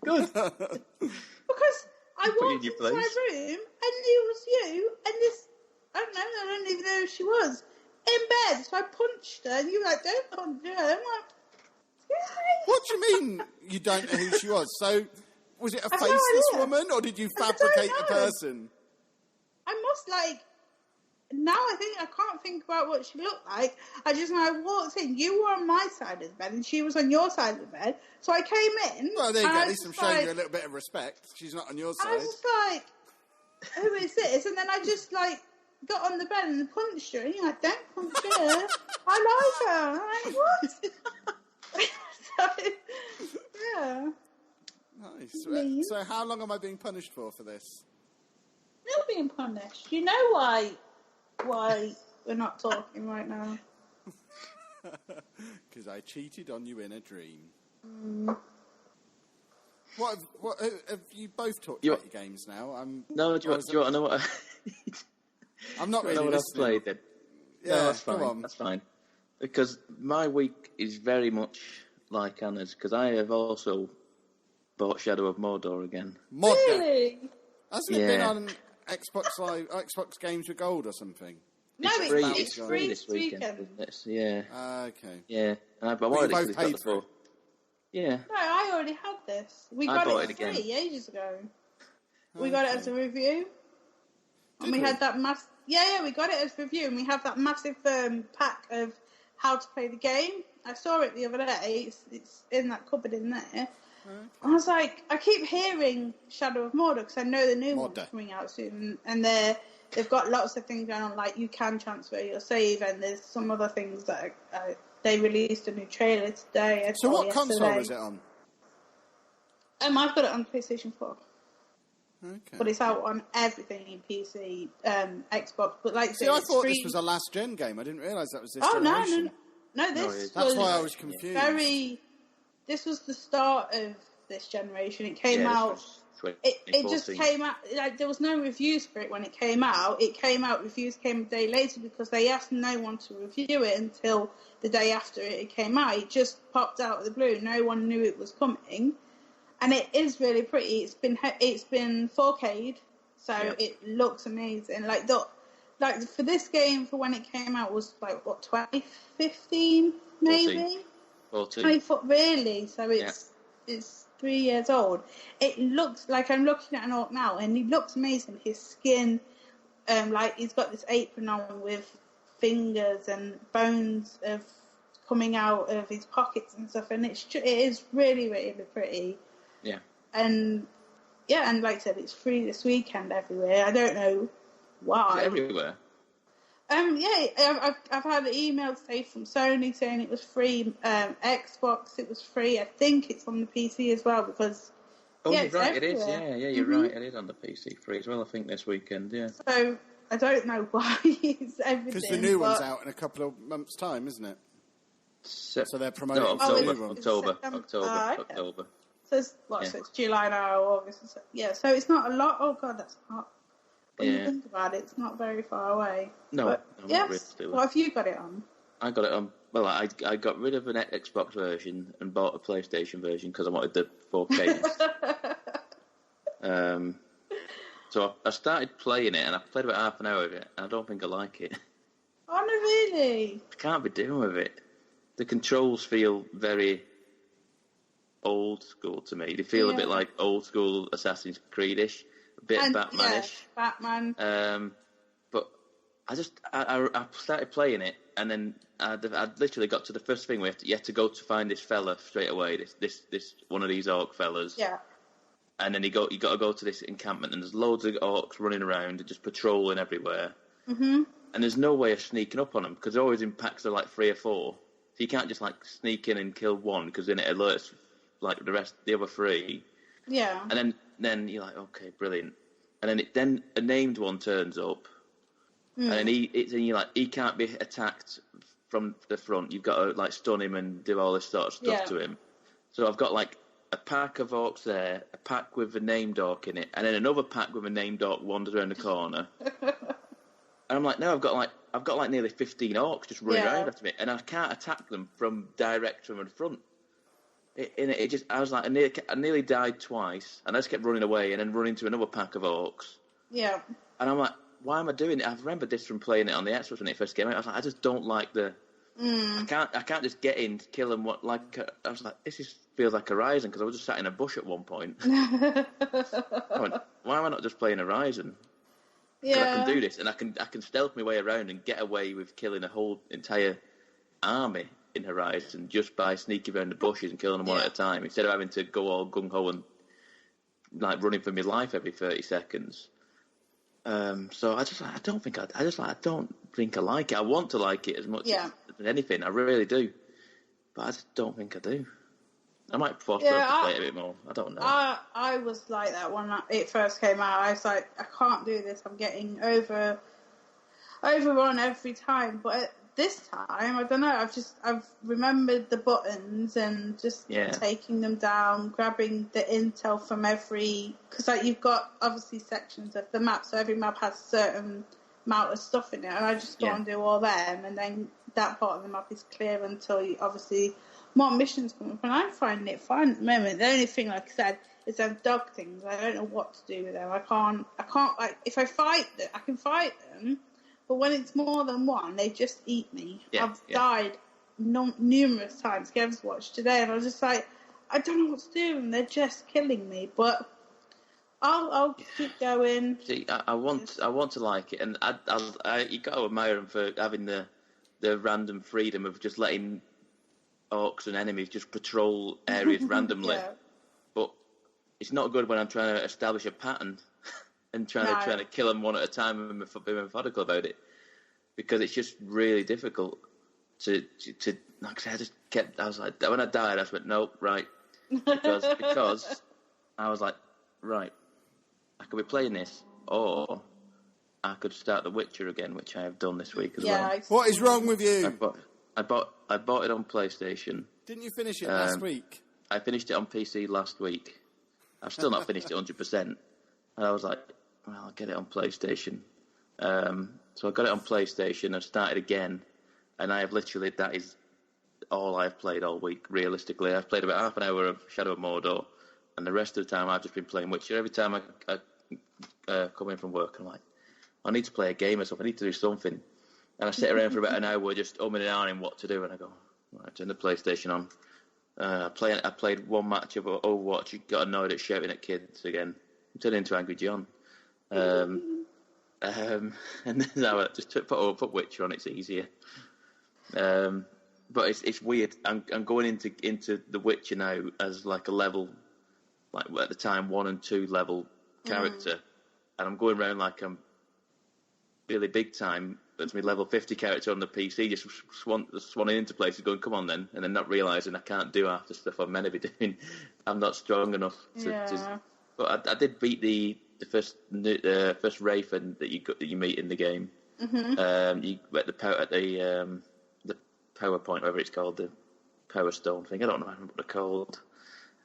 Good. Because I walked into my room and it was you and this, I don't even know who she was, in bed. So I punched her and you were like, don't punch her. I'm like, what do you mean you don't know who she was? So was it a faceless woman or did you fabricate a person? I must now I can't think about what she looked like. I just know I walked in. You were on my side of the bed and she was on your side of the bed. So I came in. Well, there you go. At least I'm showing you a little bit of respect. She's not on your side. I was just like, who is this? And then I just got on the bed and punched her. And you're like, don't punch her. I like her. I'm like, what? So, yeah. Nice. So how long am I being punished for this? You're being punished. You know why we're not talking right now? Because I cheated on you in a dream. What have you both talked about your games now? Do you want to know what? I'm not really what I've played then. Yeah, no, that's fine. That's fine. Because my week is very much like Anna's. Because I have also bought Shadow of Mordor again. Really? Hasn't it been on Xbox Live, Xbox Games with Gold or something? No, it's free this weekend. Okay. Yeah, and I've already both paid for it. Yeah. No, I already had this. We got it for free ages ago. We got it as a review. And we had that we got it as a review, and we have that massive pack of how to play the game. I saw it the other day. It's in that cupboard in there. Okay. I was like, I keep hearing Shadow of Mordor because I know the new one's coming out soon, and they've got lots of things going on, like you can transfer your save, and there's some other things that they released a new trailer today. So what console is it on? I've got it on PlayStation 4. Okay. But it's out on everything in PC, Xbox. But I thought this was a last gen game. I didn't realise that was this generation. No, that's why I was confused. This was the start of this generation. It came out. It just came out. There was no reviews for it when it came out. It came out. Reviews came a day later because they asked no one to review it until the day after it came out. It just popped out of the blue. No one knew it was coming, and it is really pretty. It's been 4K'd, so it looks amazing. For this game, for when it came out, was 2015 maybe. 14. 24, really? So it's 3 years old. It looks like I'm looking at an orc now, and he looks amazing. His skin, like he's got this apron on with fingers and bones of coming out of his pockets and stuff, and it is really, really pretty. Yeah. And and like I said, it's free this weekend everywhere. I don't know why. Is it everywhere? I've had an email today from Sony saying it was free. Xbox, it was free. I think it's on the PC as well because. Oh, yeah, you're right. everywhere. It is. Yeah, you're right. It is on the PC free as well. I think this weekend. Yeah. So I don't know why it's everything. Because the new one's out in a couple of months' time, isn't it? So they're promoting October. So it's so it's July now, August. So it's not a lot. Oh God, that's not. When you think about it, it's not very far away. No, but, not really. What have you got it on? I got it on. Well, I got rid of an Xbox version and bought a PlayStation version because I wanted the 4K. So I started playing it, and I played about half an hour of it, and I don't think I like it. Oh, no, really? I can't be doing with it. The controls feel very old school to me. They feel a bit like old school Assassin's Creed-ish, a bit Batman-ish. Yeah, Batman. But I started playing it, and then I literally got to the first thing where you have to go to find this fella straight away. This one of these orc fellas. Yeah. And then you got to go to this encampment, and there's loads of orcs running around and just patrolling everywhere. Mm-hmm. And there's no way of sneaking up on them because they're always in packs of like 3 or 4. So you can't just like sneak in and kill one because then it alerts like the other 3. Yeah. And then you're like, okay, brilliant. And then a named one turns up, and then he can't be attacked from the front. You've got to like stun him and do all this sort of stuff to him. So I've got like a pack of orcs there, a pack with a named orc in it, and then another pack with a named orc wanders around the corner. And I'm like, no, I've got like nearly 15 orcs just running around after me, and I can't attack them from the front. I was like, I nearly died twice, and I just kept running away, and then running to another pack of orcs. Yeah. And I'm like, why am I doing it? I remember this from playing it on the Xbox when it first came out. I was like, I just don't like the. I can't just get in, kill them. I was like, feels like Horizon because I was just sat in a bush at one point. I went, why am I not just playing Horizon? Yeah, I can do this, and I can stealth my way around and get away with killing a whole entire army in Horizon just by sneaking around the bushes and killing them one at a time instead of having to go all gung ho and like running for my life every 30 seconds. So I don't think I like it. I want to like it as much as anything. I really do, but I just don't think I do. I might force her to play it a bit more. I don't know. I was like that when it first came out. I was like, I can't do this. I'm getting overrun every time. But this time, I don't know. I've remembered the buttons and just taking them down, grabbing the intel from because like you've got obviously sections of the map, so every map has a certain amount of stuff in it, and I just go and do all them, and then that part of the map is clear until you obviously. More missions come up, and I'm finding it fun at the moment. The only thing, like I said, is them dog things. I don't know what to do with them. I can't like if I fight them, I can fight them, but when it's more than one, they just eat me. I've died numerous times. Gav's watched today, and I was just like, I don't know what to do, and they're just killing me. But I'll keep going. See, I want to like it, and you got to admire them for having the random freedom of just letting orcs and enemies just patrol areas randomly, but it's not good when I'm trying to establish a pattern and trying to kill them one at a time and be methodical about it, because it's just really difficult to like I said, I was like, when I died, I just went, nope, right, because I was like, right, I could be playing this, or I could start The Witcher again, which I have done this week as well. What is wrong with you? I bought it on PlayStation. Didn't you finish it last week? I finished it on PC last week. I've still not finished it 100%. And I was like, well, I'll get it on PlayStation. So I got it on PlayStation. I started again. And I have literally, that is all I've played all week, realistically. I've played about half an hour of Shadow of Mordor. And the rest of the time, I've just been playing Witcher. Every time I come in from work, I'm like, I need to play a game or something. I need to do something. And I sit around for about an hour just umming and ahhing what to do, and I go, I turned the PlayStation on. I played one match of Overwatch. Got annoyed at shouting at kids again. I turned into Angry John. And then I just put Witcher on. It's easier. But it's weird. I'm going into the Witcher now as like a level, like at the time 1 and 2 level character, and I'm going around like I'm really big time. That's my level 50 character on the PC, just swanning into places, going, come on then, and then not realising I can't do half the stuff I'm meant to be doing. I'm not strong enough to but I did beat the first Wraith that you meet in the game. Mm-hmm. You at the PowerPoint, whatever it's called, the Power Stone thing. I don't know what they're called.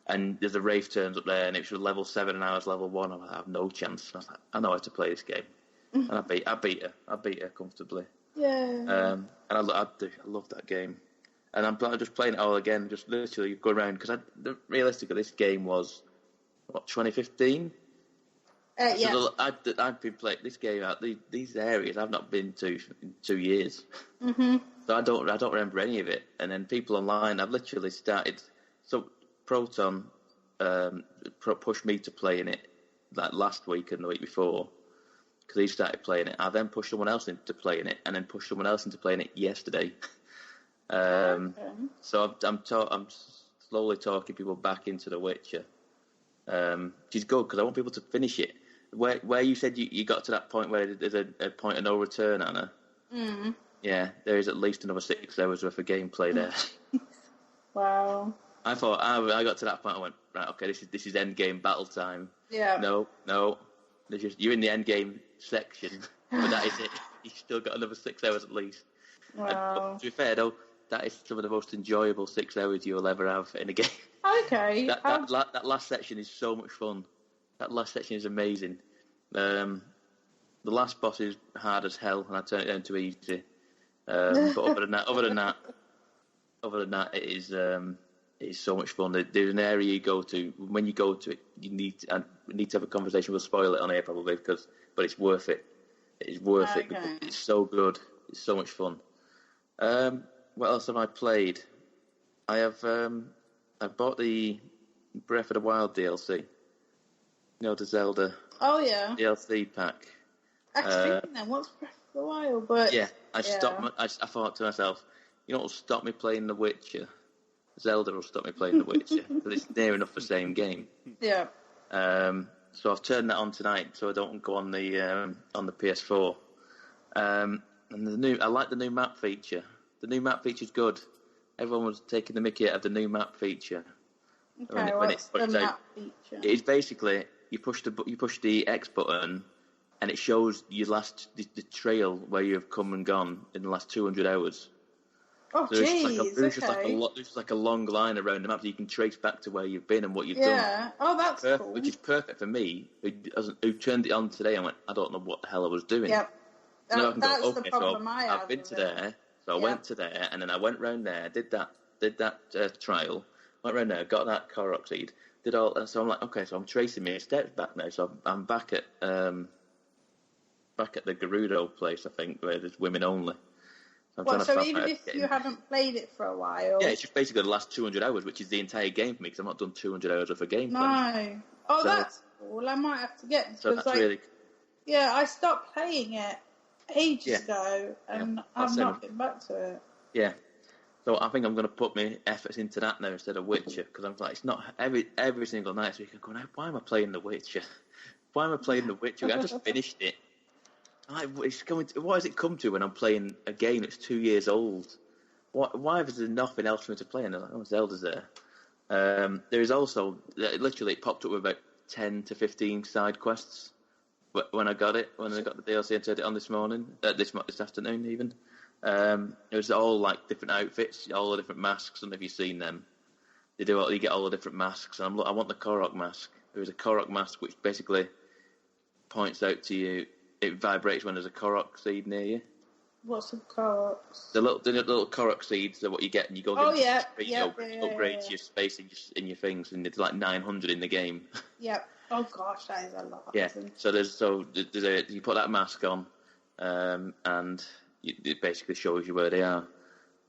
And there's a Wraith turns up there, and it was level 7, and I was level 1. I'm like, I have no chance. I was like, I know how to play this game. And I beat her comfortably. Yeah. And I love that game. And I'm just playing it all again, just literally go around, because realistically, this game was, 2015? Yeah. So I've been playing this game out, these areas I've not been to in 2 years. Mm-hmm. So I don't remember any of it. And then people online, I've literally started, so Proton pushed me to play in it like last week and the week before, because he started playing it. I then pushed someone else into playing it, and then pushed someone else into playing it yesterday. So I'm slowly talking people back into The Witcher, which is good because I want people to finish it. Where you said you got to that point where there's a point of no return, Anna. Mm. Yeah, there is at least another 6 hours worth of gameplay there. Wow. I thought I got to that point. I went, right, okay, this is end game battle time. Yeah. No, you're in the end game section, but that is it. You've still got another 6 hours at least. Wow. And, to be fair though, that is some of the most enjoyable 6 hours you'll ever have in a game. Okay. That last section is so much fun. That last section is amazing. The last boss is hard as hell, and I turn it down to easy. But other than that, it is so much fun. There's an area you go to. When you go to it, we need to have a conversation. We'll spoil it on here probably, but it's worth it. It is worth it because it's so good. It's so much fun. What else have I played? I bought the Breath of the Wild DLC. The Zelda. Oh yeah. DLC pack. Actually, what's Breath of the Wild? But yeah, I thought to myself, what will stop me playing The Witcher? Zelda will stop me playing The Witcher, but it's near enough the same game. Yeah. So I've turned that on tonight, so I don't go on the PS4. And I like the new map feature. The new map feature's good. Everyone was taking the mickey out of the new map feature. Okay, what's the map feature? It's basically you push the X button, and it shows your the trail where you've come and gone in the last 200 hours. Oh, jeez. There's just like a long line around the map that you can trace back to where you've been and what you've done. Yeah. Oh, that's cool. Which is perfect for me, who turned it on today and went, I don't know what the hell I was doing. Yep. That's the problem I have. I've been to there, so I went to there, and then I went round there, did that trial, went round there, got that Korok seed, did all, and so I'm like, okay, so I'm tracing my steps back now, so I'm back at the Gerudo place, I think, where there's women only. So even if you haven't played it for a while? Yeah, it's just basically the last 200 hours, which is the entire game for me, because I've not done 200 hours of a gameplay. No. Oh, so, that's cool. I might have to get this. So that's really... Yeah, I stopped playing it ages ago, and I've not been back to it. Yeah. So I think I'm going to put my efforts into that now instead of Witcher, because I'm like, it's not every single night this week I'm going, why am I playing The Witcher? Why am I playing The Witcher? I just finished it. What has it come to when I'm playing a game that's 2 years old? Why is there nothing else for me to play? And I'm like, Zelda's there. There is also, literally, it popped up with about 10 to 15 side quests when I got it, when I got the DLC and turned it on this morning, this afternoon even. It was all like different outfits, all the different masks. I don't know if you've seen them. You get all the different masks. And I want the Korok mask. There is a Korok mask which basically points out to you. It vibrates when there's a Korok seed near you. What's a Korok? The little Korok seeds are what you get, and you go. Upgrade your space in your things, and there's like 900 in the game. Yep. Oh gosh, that is a lot. Yeah. You put that mask on, and it basically shows you where they are.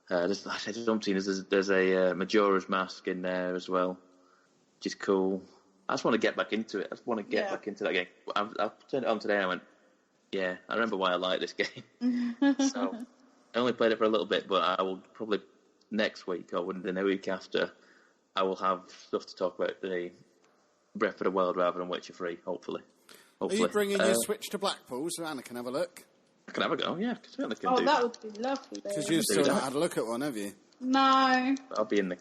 There's a Majora's Mask in there as well, which is cool. I just want to get back into it. I just want to get back into that game. I turned it on today and I went, yeah, I remember why I like this game. So I only played it for a little bit, but I will probably next week or within the week after, I will have stuff to talk about the Breath of the Wild rather than Witcher 3, hopefully. Are you bringing your Switch to Blackpool so Anna can have a look? I can have a go, yeah. Certainly can do that. Oh, that would be lovely. Because you've still not had a look at one, have you? No. I'll be in the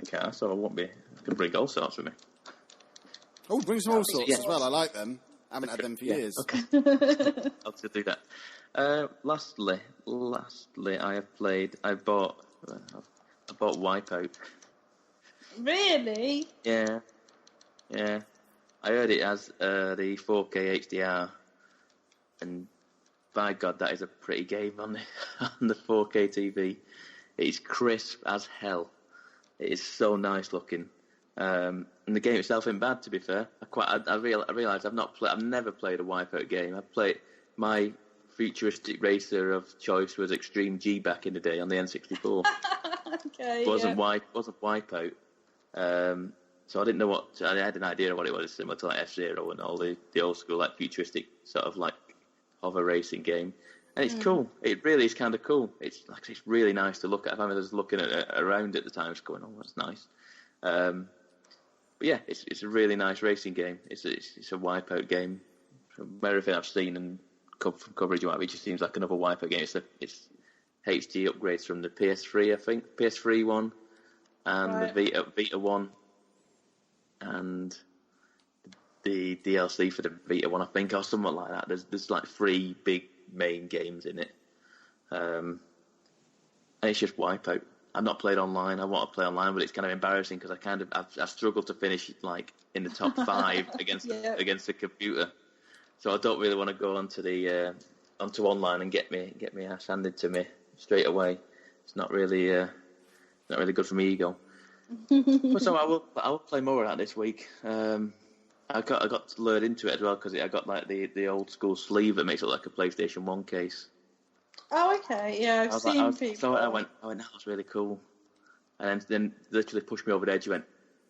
car, so I won't be. I can bring all sorts with me. Oh, bring some all sorts as well. I like them. I haven't had them for years. Okay. I'll still do that. Lastly, I bought Wipeout. Really? Yeah. I heard it as the 4K HDR, and by God, that is a pretty game on the 4K TV. It's crisp as hell. It is so nice looking. And the game itself isn't bad, to be fair. I realised I've never played a Wipeout game. My futuristic racer of choice was Extreme G back in the day on the N64. Okay. Wasn't Wipeout. So I didn't know I had an idea of what it was, similar to like F-Zero and all the old school like futuristic sort of like hover racing game. And it's cool. It really is kind of cool. It's really nice to look at. I was looking at it around at the time, just going, "Oh, that's nice." But yeah, it's a really nice racing game. It's a Wipeout game. From everything I've seen and from coverage, it just seems like another Wipeout game. It's HD upgrades from the PS3, I think, PS3 one, and the Vita one, and the DLC for the Vita one, I think, or something like that. There's like 3 big main games in it, and it's just Wipeout. I've not played online. I want to play online, but it's kind of embarrassing because I've struggled to finish like in the top 5 against the computer. So I don't really want to go onto online and get me ass handed to me straight away. It's not really good for my ego. But so I will play more of that this week. I got lured into it as well because I got like the old school sleeve that makes it look like a PlayStation 1 case. Oh, okay. Yeah, I've seen people. So I went, that was really cool. And then literally pushed me over the edge. You went,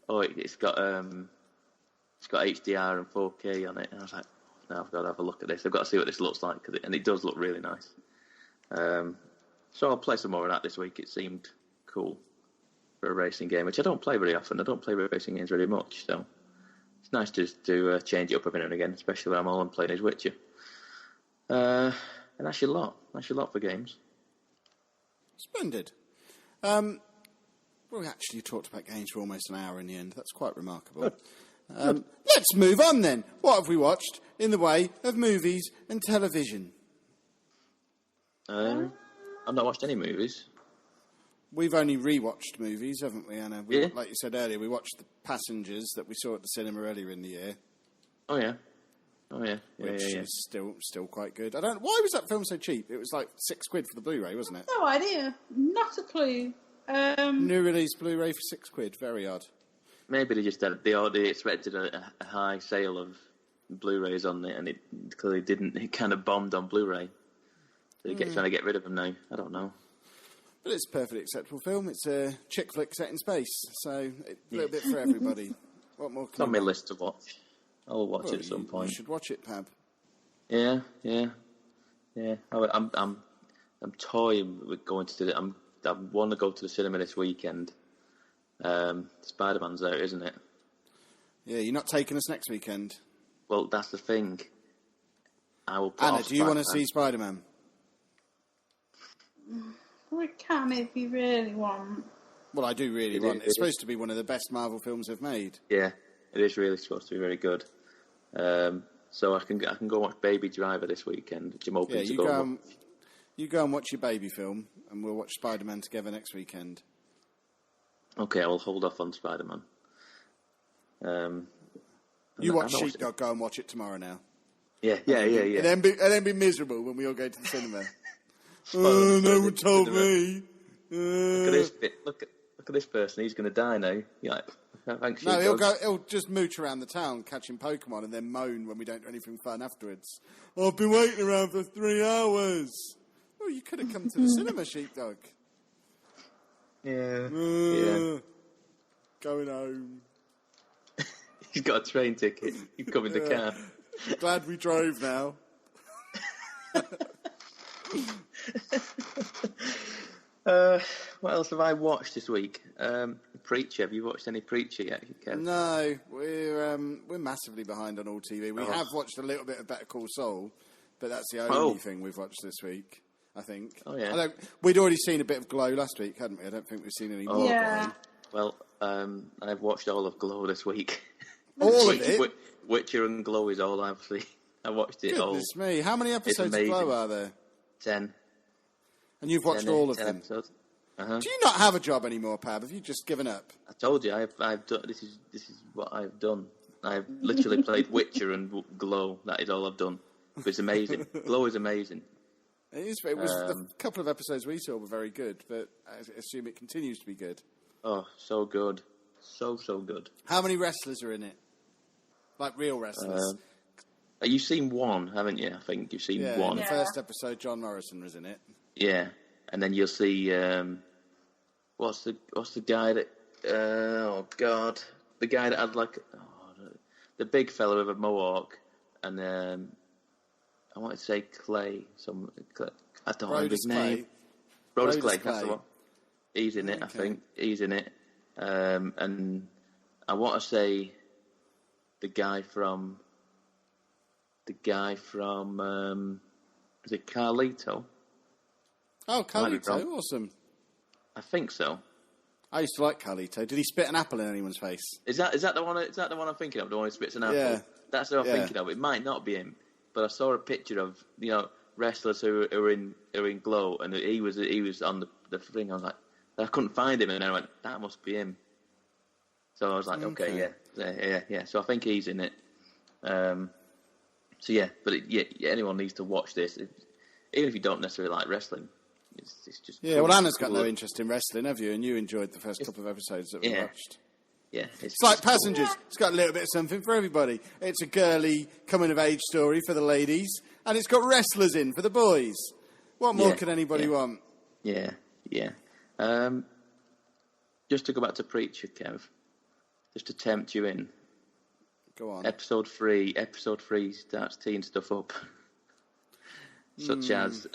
oh, it's got HDR and 4K on it. And I was like, no, I've got to have a look at this. I've got to see what this looks like. And it does look really nice. So I'll play some more of that this week. It seemed cool for a racing game, which I don't play very often. I don't play racing games very much. So it's nice just to change it up every now and again, especially when I'm all playing as Witcher. And that's your lot. That's your lot for games. Splendid. We actually talked about games for almost an hour in the end. That's quite remarkable. Let's move on then. What have we watched in the way of movies and television? I've not watched any movies. We've only rewatched movies, haven't we, Anna? Yeah. Like you said earlier, we watched The Passengers that we saw at the cinema earlier in the year. Oh, yeah. Which is still quite good. Why was that film so cheap? It was like £6 for the Blu-ray, wasn't it? No idea. Not a clue. New release Blu-ray for £6. Very odd. Maybe they just they expected a high sale of Blu-rays on it, and it clearly didn't. It kind of bombed on Blu-ray. So they're trying to get rid of them now. I don't know. But it's a perfectly acceptable film. It's a chick flick set in space, so a little bit for everybody. What more? It's on my list to watch. I'll watch it at some point. You should watch it, Pab. Yeah. I'm toying with going to I want to go to the cinema this weekend. Spider-Man's out, isn't it? Yeah, you're not taking us next weekend. Well, that's the thing. I will. Anna, do you want to see Spider-Man? We can if you really want. Well, I do really want. It's supposed to be one of the best Marvel films they've made. Yeah, it is really supposed to be very good. So I can go watch Baby Driver this weekend, which I'm hoping to go. You go and watch your baby film, and we'll watch Spider-Man together next weekend. Okay, I will hold off on Spider-Man. You watch Sheepdog, go and watch it tomorrow now. Yeah. And then be miserable when we all go to the cinema. No one told me. Look at this bit. Look at this person. He's going to die now. You're like, thanks. No, he'll just mooch around the town catching Pokemon and then moan when we don't do anything fun afterwards. I've been waiting around for 3 hours. Well, you could have come to the cinema, Sheepdog. Yeah. Going home. He's got a train ticket. You come in the car. Glad we drove now. What else have I watched this week? Preacher. Have you watched any Preacher yet, Kev? No, we're massively behind on all TV. We have watched a little bit of Better Call Saul, but that's the only thing we've watched this week, I think. Oh, yeah. We'd already seen a bit of Glow last week, hadn't we? I don't think we've seen any more. Yeah. Glow. Well, I've watched all of Glow this week. All of it? Witcher and Glow is all, obviously. I watched it all. Goodness me. How many episodes of Glow are there? 10. And you've watched all of them? Episodes. Uh-huh. Do you not have a job anymore, Pab? Have you just given up? I told you, I've done. This is what I've done. I've literally played Witcher and Glow. That is all I've done. But it's amazing. Glow is amazing. It was the couple of episodes we saw were very good, but I assume it continues to be good. Oh, so good. So good. How many wrestlers are in it? Like real wrestlers? You've seen one, haven't you? I think you've seen one. In the first episode, John Morrison was in it. Yeah, and then you'll see what's the guy that oh god, the guy that had like the big fella with a mohawk, and I wanted to say Clay. I don't know his name. Brodus Clay. That's the one. He's in it. Okay. I think he's in it. And I want to say the guy from is it Carlito? Oh, Carlito, awesome. I think so. I used to like Carlito. Did he spit an apple in anyone's face? Is that the one? Is that the one I'm thinking of? The one who spits an apple? Yeah. That's what I'm thinking of. It might not be him, but I saw a picture of wrestlers who are in Glow, and he was on the thing. I was like, I couldn't find him, and I went, that must be him. So I was like, okay. Yeah. So I think he's in it. So yeah, but anyone needs to watch this, even if you don't necessarily like wrestling. It's just cool. Well, Anna's got no interest in wrestling, have you? And you enjoyed the first couple of episodes that we watched. Yeah, it's like Passengers. Cool. It's got a little bit of something for everybody. It's a girly coming-of-age story for the ladies, and it's got wrestlers in for the boys. What more could anybody want? Yeah. Just to go back to Preacher, Kev, just to tempt you in. Go on. Episode 3 starts teeing stuff up, such as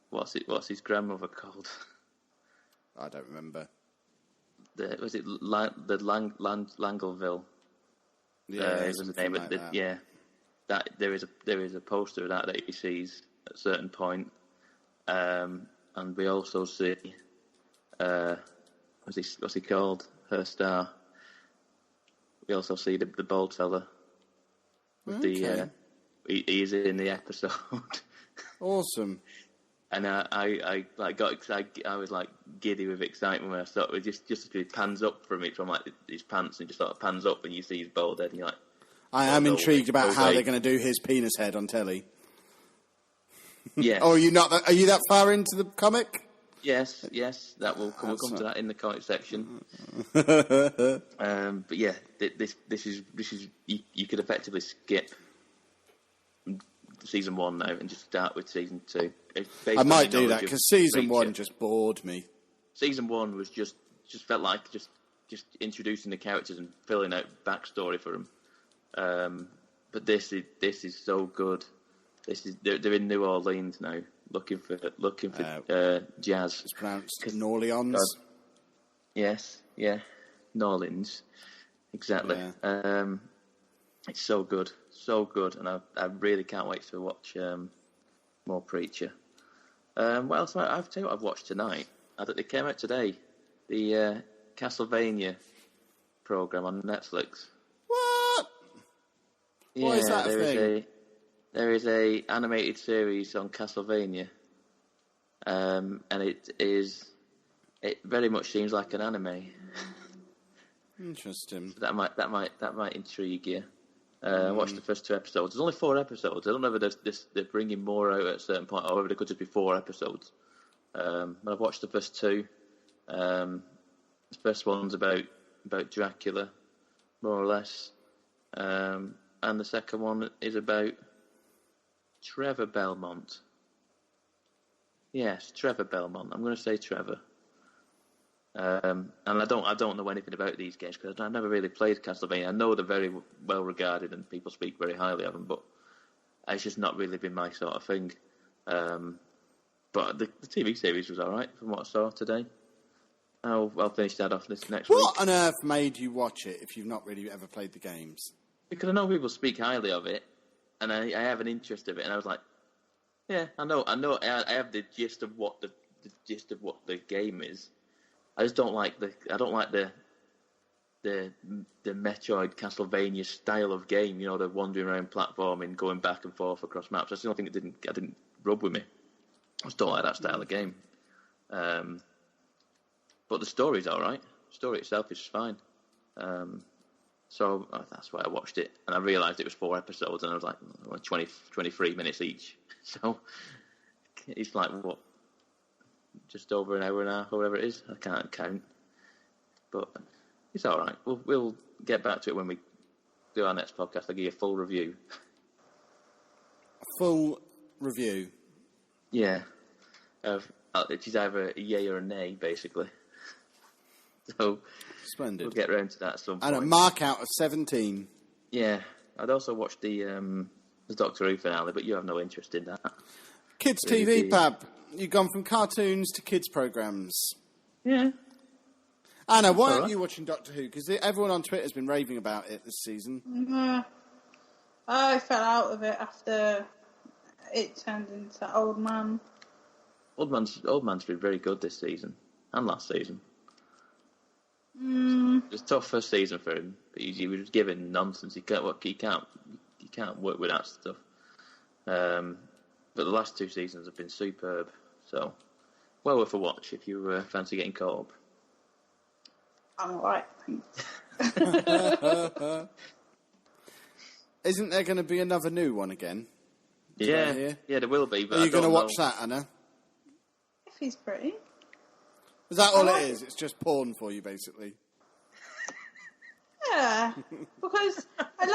what's his grandmother called? I don't remember. Was it the Langleville? Yeah, was the name of that. Yeah, that there is a poster of that he sees at a certain point, and we also see what's he called? Her star. We also see the bald fella with the he's in the episode. Awesome. And I got excited. I was like giddy with excitement when I saw it. Just pans up from like his pants, and just sort of pans up, and you see his bald head, and you're like, I am intrigued about how they're going to do his penis head on telly. Yes. Are you that far into the comic? Yes. That will come. We'll come to that in the comic section. But yeah, this is you could effectively skip season 1 now and just start with season 2. I might do that because season 1 just bored me. Season 1 was just felt like just introducing the characters and filling out backstory for them. But this is so good. They're in New Orleans now, looking for Jazz. It's pronounced Norleans. Yes, yeah, Norleans, exactly. Yeah. It's so good, and I really can't wait to watch more Preacher. What else? I've tell you what I've watched tonight. It came out today, the Castlevania program on Netflix. What? Yeah, what is that thing? There is a animated series on Castlevania, and it very much seems like an anime. Interesting. So that might intrigue you. I watched the first 2 episodes. There's only 4 episodes. I don't know whether they're bringing more out at a certain point, or whether there could just be 4 episodes. But I've watched the first 2. The first one's about Dracula, more or less, and the second one is about Trevor Belmont. Yes, Trevor Belmont. I'm going to say Trevor. And I don't know anything about these games because I've never really played Castlevania. I know they're very well regarded and people speak very highly of them, but it's just not really been my sort of thing. But the TV series was all right from what I saw today. I'll finish that off this next week. What on earth made you watch it if you've not really ever played the games? Because I know people speak highly of it, and I have an interest of it, and I was like, yeah, I know, I have the gist of what the game is. I just don't like the Metroid Castlevania style of game. You know, the wandering around platforming, going back and forth across maps. That's the only thing that didn't rub with me. I just don't like that style of game. But the story's all right. The story itself is fine. So that's why I watched it. And I realised it was 4 episodes, and I was like, 23 minutes each. So it's like, what, just over an hour and a half or whatever it is? I can't count. But it's all right. We'll get back to it when we do our next podcast. I'll give you a full review. A full review? Yeah. It is either a yay or a nay, basically. So splendid. We'll get round to that at some point. And a mark out of 17. Yeah. I'd also watched the Doctor Who finale, but you have no interest in that. Kids TV, Pab. You've gone from cartoons to kids programmes. Yeah. Anna, why aren't you watching Doctor Who? Because everyone on Twitter has been raving about it this season. I fell out of it after it turned into Old Man. Old Man's been very good this season and last season. It was a tough first season for him, but he was given nonsense. He can't work with that stuff. But the last 2 seasons have been superb. So, well worth a watch if you fancy getting caught up. I'm alright, thanks. Isn't there going to be another new one again? Yeah, there will be. But are you going to watch that, Anna? If he's pretty. Is that all it is? It's just porn for you, basically. Yeah, because I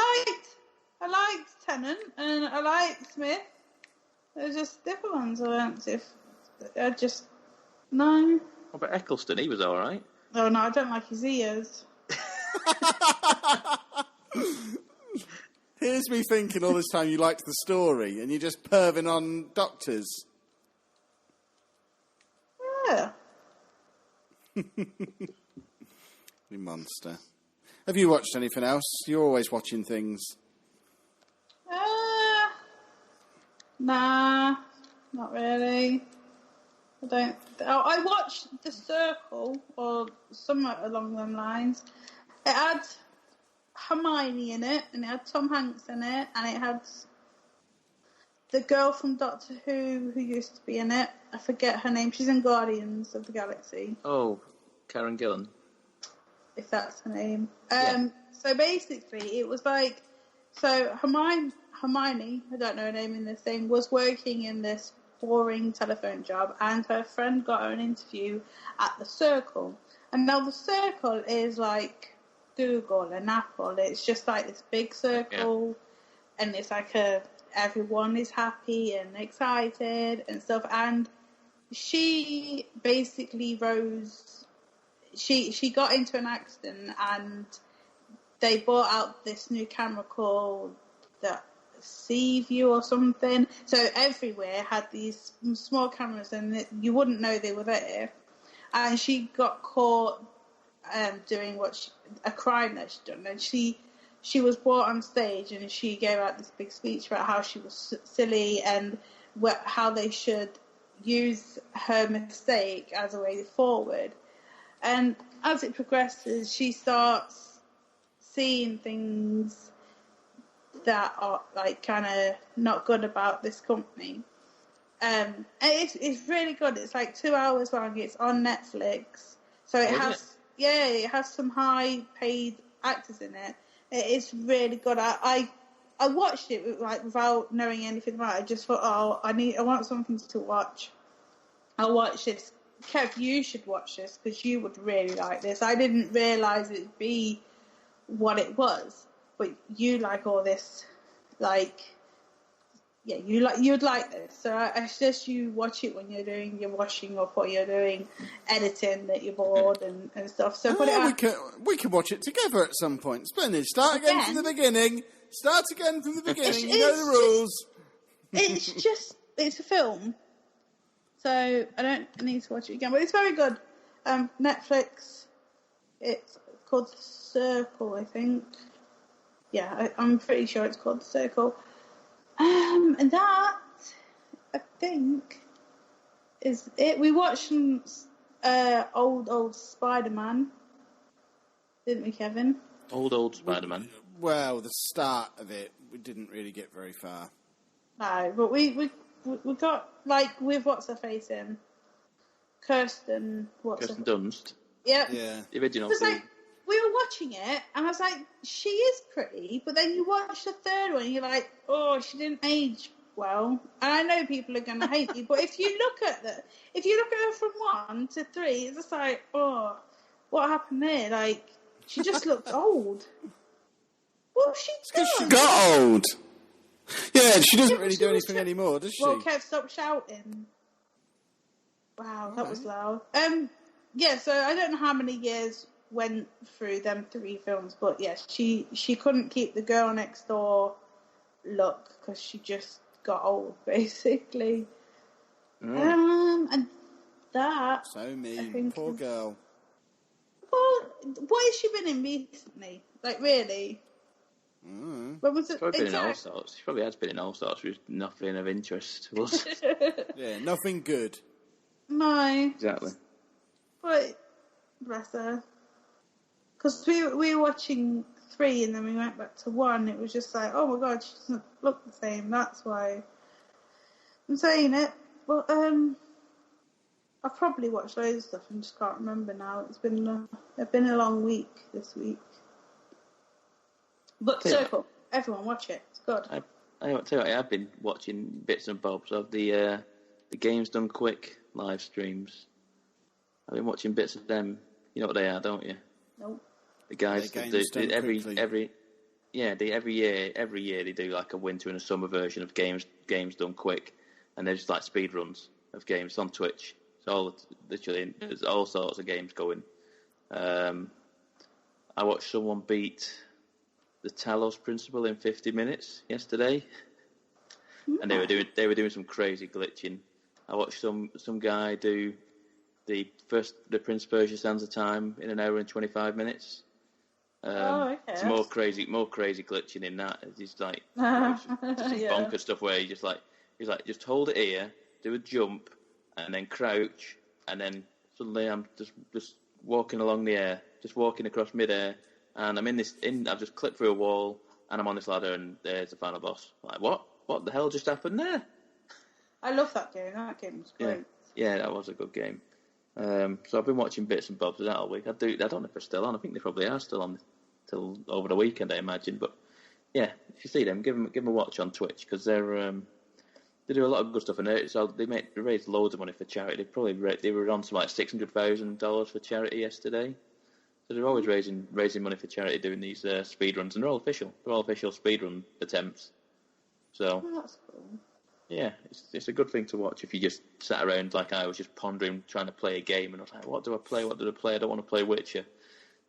liked Tennant and I liked Smith. They're just different ones. No. What about Eccleston? He was all right. Oh no, I don't like his ears. Here's me thinking all this time you liked the story and you're just perving on doctors. Yeah. You monster. Have you watched anything else? You're always watching things. Nah, not really. I watched The Circle, or somewhat along them lines. It had Hermione in it, and it had Tom Hanks in it, and it had the girl from Doctor Who used to be in it. I forget her name. She's in Guardians of the Galaxy. Oh, Karen Gillan. If that's her name. Yeah. So basically, it was like, so Hermione, I don't know her name in this thing, was working in this boring telephone job, and her friend got her an interview at The Circle. And now The Circle is like Google and Apple. It's just like this big circle, and it's like everyone is happy and excited and stuff. And she basically rose. She got into an accident, and they brought out this new camera called the Sea View or something. So everywhere had these small cameras, and you wouldn't know they were there. And she got caught doing a crime that she'd done, and she was brought on stage, and she gave out this big speech about how she was silly and how they should use her mistake as a way forward. And as it progresses, she starts seeing things that are like kind of not good about this company. And it's really good. It's like 2 hours long. It's on Netflix, so it has some high paid actors in it. It is really good. I watched it without knowing anything about it. I just thought, I want something to watch. I'll watch this. Kev, you should watch this because you would really like this. I didn't realise it'd be what it was, but you like all this, like yeah, you'd like this. So I suggest you watch it when you're doing your washing up or you're doing editing that you're bored and stuff. So put it on. We can watch it together at some point. Splendid. Start again from the beginning. Start again from the beginning. You know the rules. It's a film. So I don't need to watch it again, but it's very good. Netflix. It's called The Circle, I think. Yeah, I'm pretty sure it's called The Circle. And that, I think, is it. We watched some old Spider-Man, didn't we, Kevin? Old Spider-Man. Well, the start of it, we didn't really get very far. No, but we got, like, with what's her face in? Kirsten Dunst. Yep. Yeah. The original. It was like, we were watching it, and I was like, she is pretty, but then you watch the third one, and you're like, oh, she didn't age well. And I know people are going to hate you, but if you look at her from 1 to 3, it's just like, oh, what happened there? Like, she just looks old. Well, she does. She got old. Yeah, she doesn't really do anything anymore, does she? Well, Kev, stop shouting. Wow, that was loud. Yeah, so I don't know how many years went through them 3 films, but yes, she couldn't keep the girl next door look because she just got old, basically. And that. So mean, poor girl. Well, what has she been in recently? Like, really? When was it? She's probably been in all sorts. She probably has been in all sorts with nothing of interest to us. Yeah, nothing good. No. Exactly. But bless her. Because we were watching 3 and then we went back to 1. It was just like, oh my god, she doesn't look the same. That's why I'm saying it. But I've probably watched loads of stuff and just can't remember now. It's been a long week this week. But Circle, everyone watch it. It's good. I tell you, I've been watching bits and bobs of the Games Done Quick live streams. I've been watching bits of them. You know what they are, don't you? Nope. The guys that do every year they do like a winter and a summer version of games done quick, and they're just like speed runs of games on Twitch. So literally there's all sorts of games going. I watched someone beat the Talos Principle in 50 minutes yesterday, and they were doing some crazy glitching. I watched some guy do the Prince Persia Sands of Time in 1 hour and 25 minutes. Okay. It's more crazy glitching in that. It's like just some bonkers stuff where he's like just hold it here, do a jump, and then crouch, and then suddenly I'm just walking along the air, just walking across mid-air, and I've just clipped through a wall, and I'm on this ladder, and there's the final boss. Like, what the hell just happened there? I love that game. That game was great. Yeah, that was a good game. So I've been watching bits and bobs of that all week. I don't know if they're still on. I think they probably are still on till over the weekend, I imagine. But yeah, if you see them, give them a watch on Twitch, because they do a lot of good stuff, and they raised loads of money for charity. They were on some like $600,000 for charity yesterday. So they're always raising money for charity doing these speed runs, and they're all official. They're all official speed run attempts. So that's cool. Yeah, it's a good thing to watch if you just sat around like I was, just pondering, trying to play a game, and I was like, what do I play? I don't want to play Witcher.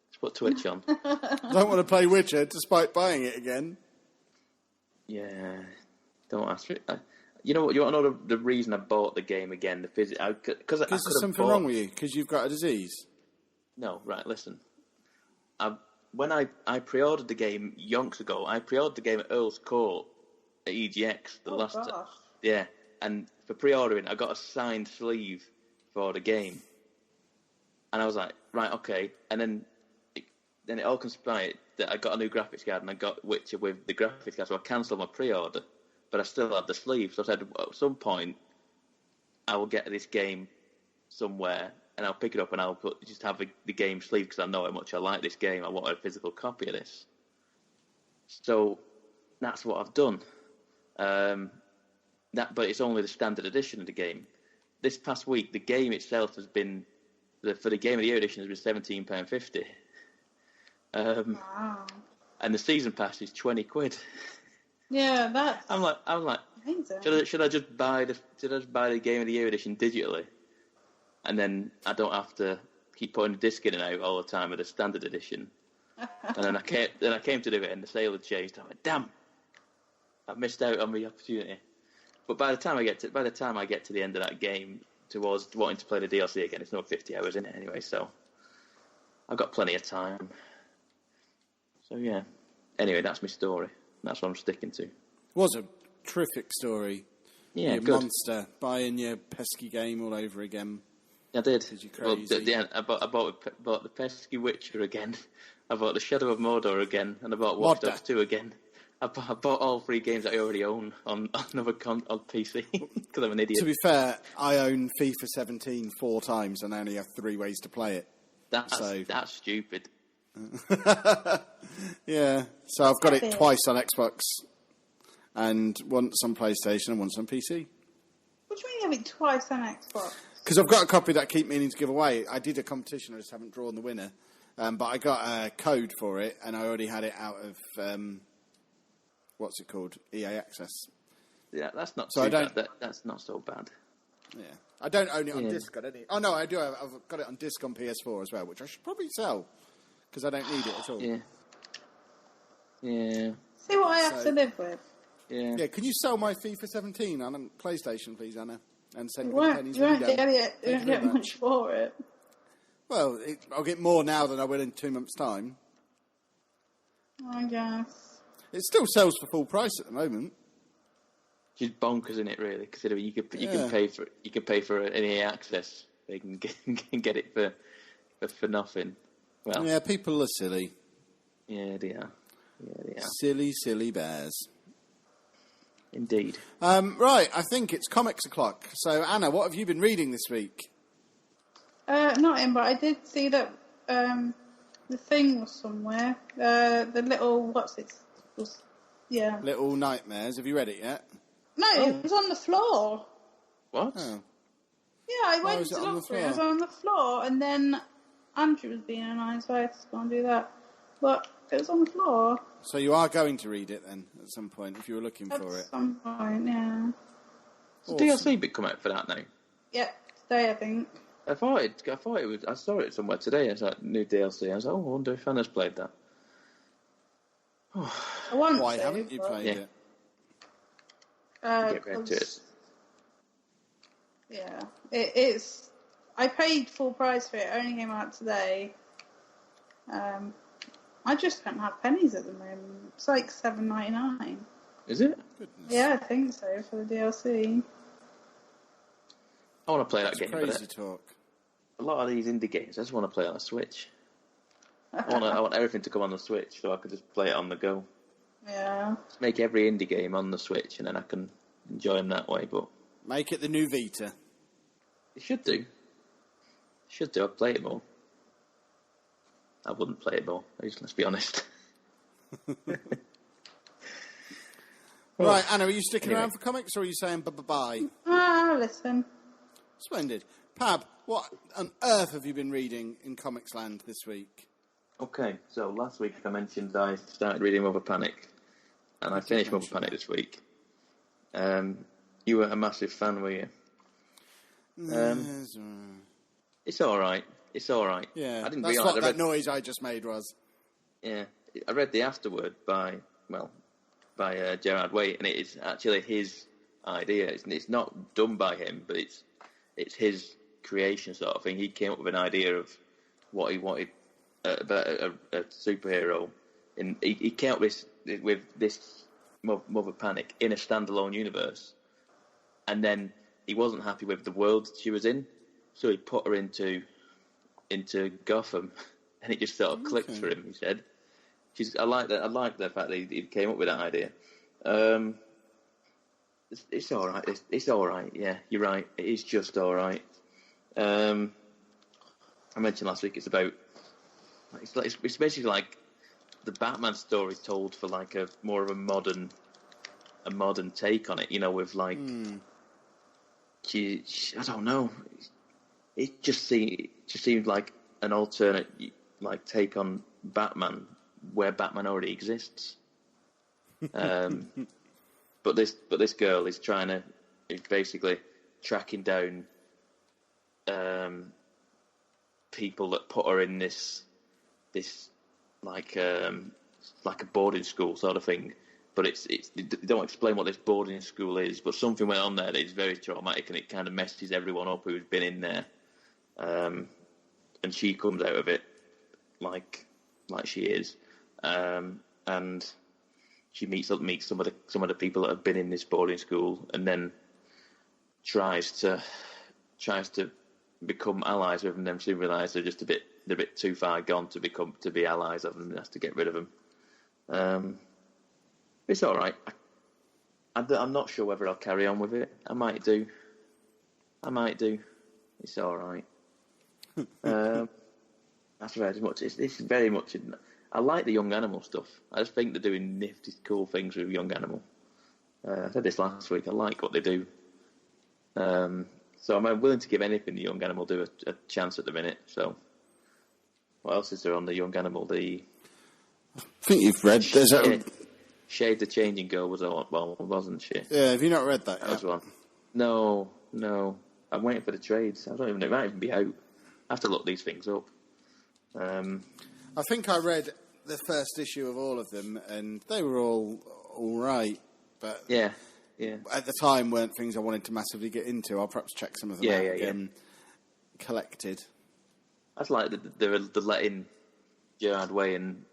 Just put Twitch on. Don't want to play Witcher, despite buying it again. Yeah, don't ask me. You know what? You want to know the reason I bought the game again? Because there's something wrong with you? Because you've got a disease? No, right, listen. When I pre-ordered the game yonks ago, I pre-ordered the game at Earl's Court at EGX, gosh. Yeah, and for pre-ordering, I got a signed sleeve for the game. And I was like, right, okay. And then it all conspired that I got a new graphics card, and I got Witcher with the graphics card, so I cancelled my pre-order. But I still had the sleeve, so I said, at some point, I will get this game somewhere, and I'll pick it up, and I'll just have the game sleeve, because I know how much I like this game. I want a physical copy of this. So that's what I've done. But it's only the standard edition of the game. This past week, the game itself has been, for the Game of the Year edition, has been £17.50. Wow. And the season pass is £20. Yeah, I'm like, amazing. should I just buy the Game of the Year edition digitally, and then I don't have to keep putting the disc in and out all the time with the standard edition. And then I came to do it, and the sale had changed. I went, damn, I've missed out on the opportunity. But by the time I get to the end of that game, towards wanting to play the DLC again, it's not 50 hours in it anyway, so I've got plenty of time. So yeah. Anyway, that's my story. That's what I'm sticking to. Was a terrific story. Yeah, you good. Monster, buying your pesky game all over again. I did. You're crazy. Well, I bought the pesky Witcher again. I bought the Shadow of Mordor again, and I bought Watch Dogs 2 again. I bought all 3 games that I already own on PC because I'm an idiot. To be fair, I own FIFA 17 4 times and I only have 3 ways to play it. That's stupid. Yeah, so I've got it twice on Xbox and once on PlayStation and once on PC. What do you mean you have it twice on Xbox? Because I've got a copy that I keep meaning to give away. I did a competition, I just haven't drawn the winner. But I got a code for it and I already had it out of, what's it called? EA Access. Yeah, that's not too bad. That's not so bad. Yeah. I don't own it on disc, I don't need. Oh no, I do. I've got it on disc on PS4 as well, which I should probably sell. Because I don't need it at all. Yeah. Yeah. See what I have to live with. Yeah. Yeah, can you sell my FIFA 17 on PlayStation, please, Anna? And send me You the pennies won't when you get don't. it. You won't get much for it. Well, I'll get more now than I will in 2 months' time. I guess. It still sells for full price at the moment. Just bonkers, isn't it? Really, considering you can pay for it. You can pay for an EA Access. They can get it for nothing. Well, yeah, people are silly. Yeah, they are. Silly bears. Indeed. Right, I think it's comics o'clock. So, Anna, what have you been reading this week? Nothing, but I did see that the thing was somewhere. The little Little Nightmares. Have you read it yet? No, it was on the floor. What? Oh. Yeah, I went to look for it. It was on the floor, and then Andrew was being nice, so I had to go and do that. But it was on the floor. So you are going to read it then at some point if you were looking for it. At some point, yeah. So DLC bit come out for that now? Yeah, today I think. I thought it was. I saw it somewhere today. It's like new DLC. I was like, I wonder if Anna's played that. Why haven't you played it? Get back to it. Yeah, it's. I paid full price for it. It only came out today. I just don't have pennies at the moment. It's like $7.99. Is it? Goodness. Yeah, I think so for the DLC. I want to play that game. Crazy talk. A lot of these indie games, I just want to play on a Switch. I want everything to come on the Switch so I can just play it on the go. Yeah. Just make every indie game on the Switch and then I can enjoy them that way. But make it the new Vita. It should do. I'd play it more. I wouldn't play it more. Let's be honest. Right, Anna, are you sticking around for comics or are you saying bye-bye? I'll listen. Splendid. Pab, what on earth have you been reading in Comics Land this week? Okay, so last week I mentioned I started reading Mother Panic, and I finished Mother Panic this week. You were a massive fan, were you? It's all right. Yeah, I didn't that's realise what that noise I just made was. Yeah, I read the afterword by Gerard Way, and it is actually his idea. It's not done by him, but it's his creation sort of thing. He came up with an idea of what he wanted about a superhero, and he came up with this Mother Panic in a standalone universe, and then he wasn't happy with the world she was in, so he put her into Gotham, and it just sort of clicked for him. He said, I like that. I like the fact that he came up with that idea. It's all right. It's all right. Yeah, you're right. It is just all right. I mentioned last week. It's basically like the Batman story told for like a more of a modern take on it. You know, with like, I don't know. It just seemed like an alternate like take on Batman where Batman already exists. But this girl is basically tracking down people that put her in this like a boarding school sort of thing. But they don't explain what this boarding school is. But something went on there that is very traumatic, and it kind of messes everyone up who's been in there. And she comes out of it like she is, and she meets some of the people that have been in this boarding school, and then tries to become allies with them. Then soon realise they're just a bit too far gone to be allies of them, and has to get rid of them. It's all right. I'm not sure whether I'll carry on with it. I might do. It's all right. That's very much. It's very much. I like the Young Animal stuff. I just think they're doing nifty, cool things with Young Animal. I said this last week. I like what they do. So I'm willing to give anything the Young Animal do a chance at the minute. So, what else is there on the Young Animal? I think you've read. Shade the Changing Girl wasn't she? Yeah, have you not read that yet? That was one. No. I'm waiting for the trades. I don't even know. It might even be out. I have to look these things up. I think I read the first issue of all of them, and they were all right. But yeah. At the time, weren't things I wanted to massively get into. I'll perhaps check some of them out again. Collected. That's like they're letting Gerard Way and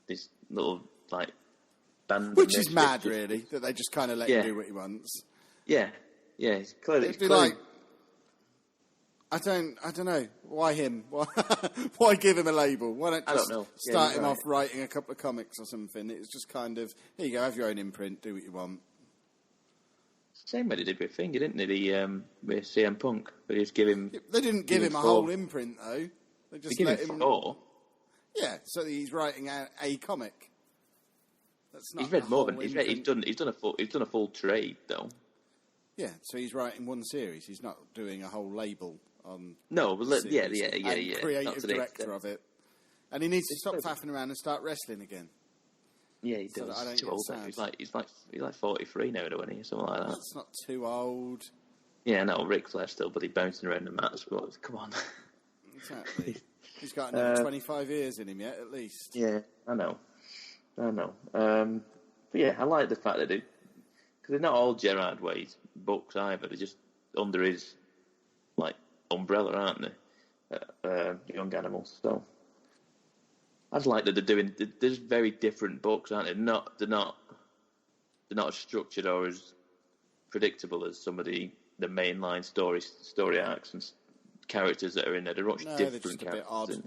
this little like band, which is mad, really, that they just kind of let him do what he wants. Yeah. It's clearly. It'd be like, I don't know. Why him? Why give him a label? Why don't just start him off writing a couple of comics or something? It's just kind of, here you go, have your own imprint, do what you want. Same way they did with Finger, didn't they? With CM Punk, but just give him. They didn't give him a whole imprint though. They just let him. 4. Yeah, so he's writing a comic. That's not. He's read more than he's done a full trade though. Yeah, so he's writing one series. He's not doing a whole label on. No, but yeah. Creative director of it, and he needs to stop faffing around and start wrestling again. Yeah, he does. He's too old now. He's like 43 now, isn't he? Something like that. That's not too old. Yeah, no, Ric Flair's still, but he's bouncing around the mats. But come on. Exactly. He's got another 25 years in him yet, at least. Yeah, I know. But yeah, I like the fact that because they're not all Gerard Way's books either. They're just under his like umbrella, aren't they? Young Animals. So I just like that they're doing. There's very different books, aren't they? They're not as structured or as predictable as some of the mainline story arcs and characters that are in there. They're much different they're just characters. A bit odd.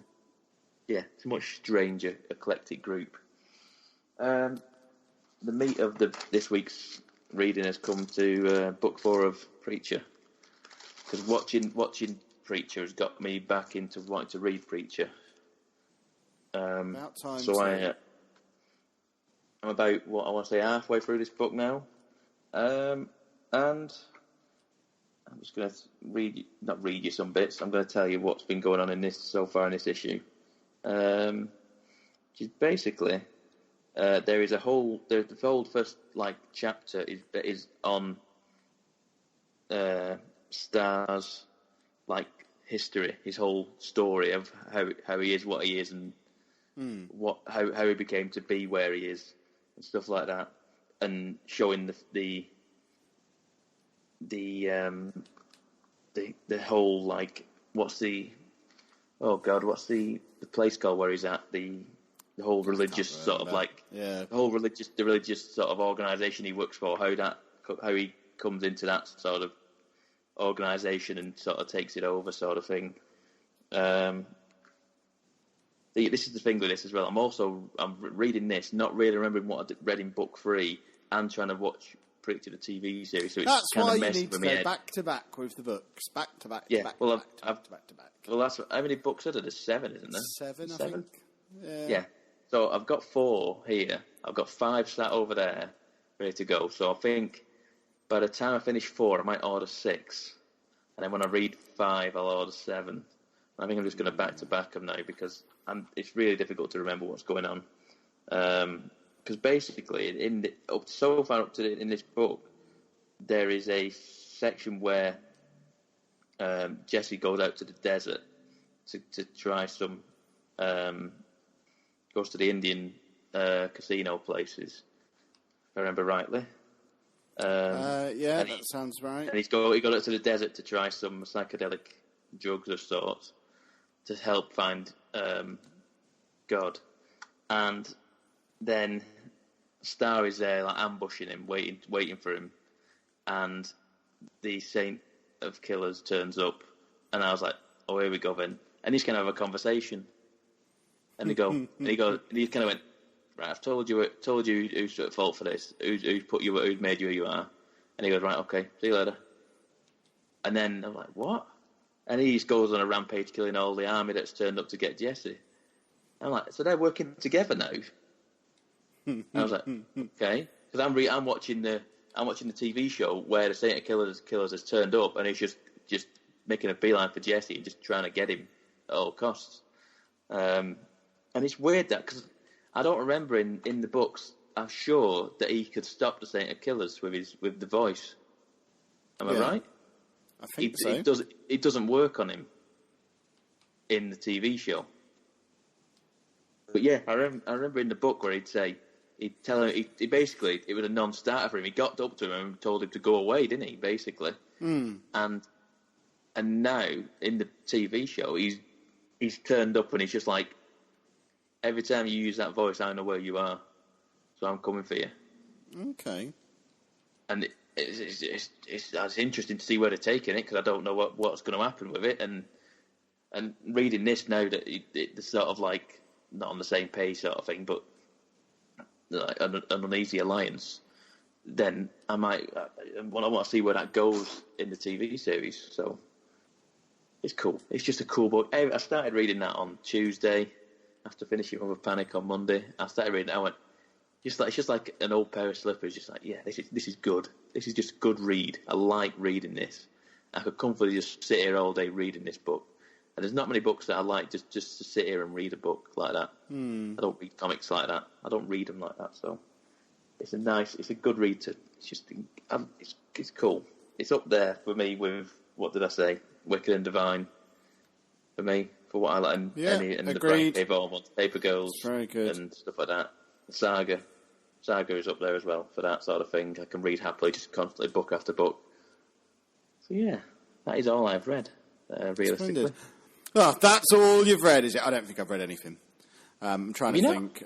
Yeah, it's a much stranger, eclectic group. The meat of this week's reading has come to book 4 of Preacher, because watching Preacher has got me back into wanting to read Preacher. About time. So I'm about I want to say halfway through this book now, and I'm just going to not read you some bits. I'm going to tell you what's been going on in this so far in this issue. Which is basically there is the whole first like chapter is on Star's like history, his whole story of how he is what he is and how he became to be where he is and stuff like that, and showing the whole like what's the place called where he's at, the whole religious sort of like the religious sort of organisation he works for, how he comes into that sort of organisation and sort of takes it over sort of thing. This is the thing with this as well. I'm reading this, not really remembering what I read in book 3, and trying to watch Preacher the TV series. So that's kind why of you need to go head. back to back with the books, back to back. Yeah, back well, to back. Well, that's how many books are there? There's 7, isn't there? 7, I think. Yeah. So I've got 4 here. I've got 5 sat over there, ready to go. So I think by the time I finish 4, I might order 6, and then when I read 5, I'll order 7. I think I'm just going to back to back them now because it's really difficult to remember what's going on. because basically so far up to in this book, there is a section where Jesse goes out to the desert to try some, goes to the Indian casino places, if I remember rightly. That sounds right. And he got out to the desert to try some psychedelic drugs of sorts to help find God. And then Star is there, like ambushing him, waiting for him. And the Saint of Killers turns up, and I was like, "Oh, here we go then." And he's kind of have a conversation, and he kind of went, "Right, I've told you who's at fault for this, who's made you who you are." And he goes, "Right, okay, see you later." And then I'm like, "What?" And he just goes on a rampage, killing all the army that's turned up to get Jesse. I'm like, "So they're working together now?" And I was like, "Okay," because I'm watching the TV show where the Saint of Killers has turned up, and he's just making a beeline for Jesse and just trying to get him at all costs. And it's weird that, because I don't remember in the books, I'm sure that he could stop the Saint of Killers with the voice. Am I right? I think so. It doesn't work on him in the TV show. But yeah, I remember in the book where he'd tell him, he basically, it was a non-starter for him. He got up to him and told him to go away, didn't he, basically? And now, in the TV show, he's turned up and he's just like, every time you use that voice, I know where you are, so I'm coming for you. Okay. And it's interesting to see where they're taking it, because I don't know what's going to happen with it. And reading this now, that it's sort of like, not on the same page sort of thing, but like an uneasy alliance, then I want to see where that goes in the TV series. So it's cool. It's just a cool book. I started reading that on Tuesday after finishing with Panic on Monday. I started reading it. I went, it's just like an old pair of slippers. Just like, yeah, this is good. This is just a good read. I like reading this. I could comfortably just sit here all day reading this book. And there's not many books that I like just to sit here and read a book like that. I don't read comics like that. I don't read them like that. So it's a good read to. It's cool. It's up there for me with, what did I say? Wicked and Divine. For me, for what I like, and the Brian K. Vaughan ones, Paper Girls, very good, and stuff like that. The Saga is up there as well for that sort of thing. I can read happily, just constantly, book after book. So yeah, that is all I've read. Realistically. Splendid. Oh, that's all you've read, is it? I don't think I've read anything. I'm trying to think.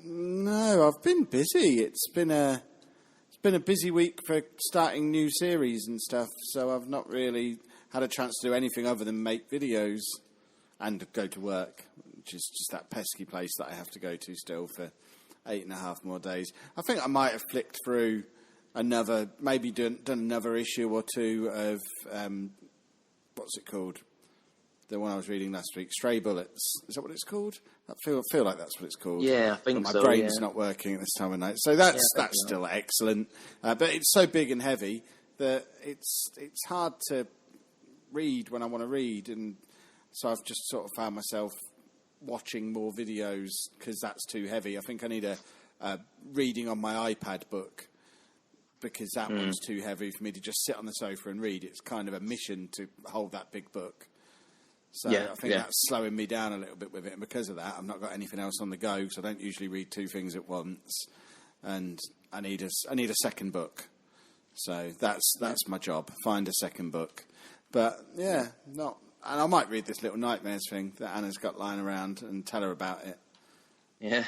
No, I've been busy. It's been a busy week for starting new series and stuff. So I've not really had a chance to do anything other than make videos and go to work, which is just that pesky place that I have to go to still for 8.5 more days. I think I might have flicked through done another issue or two of what's it called? The one I was reading last week, Stray Bullets. Is that what it's called? I feel like that's what it's called. Yeah, I think but so. My brain's not working at this time of night. So that's still excellent. But it's so big and heavy that it's hard to read when I want to read. And so I've just sort of found myself watching more videos because that's too heavy. I think I need a reading on my iPad book, because that one's too heavy for me to just sit on the sofa and read. It's kind of a mission to hold that big book. So I think that's slowing me down a little bit with it. And because of that, I've not got anything else on the go, so I don't usually read two things at once. And I need a second book. So that's my job, find a second book. But, and I might read this Little Nightmares thing that Anna's got lying around and tell her about it. Yeah.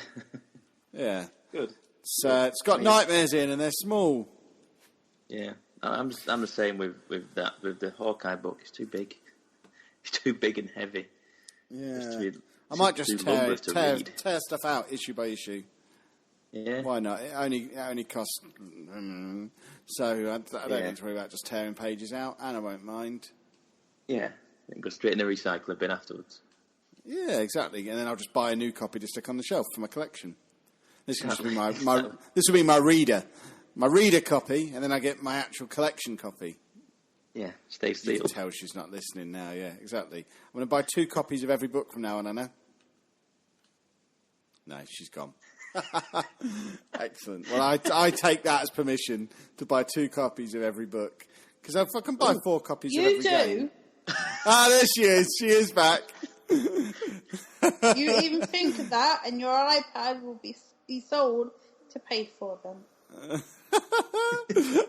Yeah. Good. So it's got nightmares in, and they're small. Yeah. I'm the same with the Hawkeye book. It's too big. It's too big and heavy. Yeah. I might just tear stuff out issue by issue. Yeah. Why not? It only costs. So I don't need to worry about just tearing pages out. Anna won't mind. Yeah. And go straight in the recycling bin afterwards. Yeah, exactly. And then I'll just buy a new copy to stick on the shelf for my collection. This will be my reader copy, and then I get my actual collection copy. Yeah, stay sealed. You can tell she's not listening now, yeah, exactly. I'm going to buy 2 copies of every book from now on, Anna. No, she's gone. Excellent. Well, I take that as permission to buy 2 copies of every book. Because if I can buy 4 copies of every game... there she is. She is back. You even think of that, and your iPad will be sold to pay for them.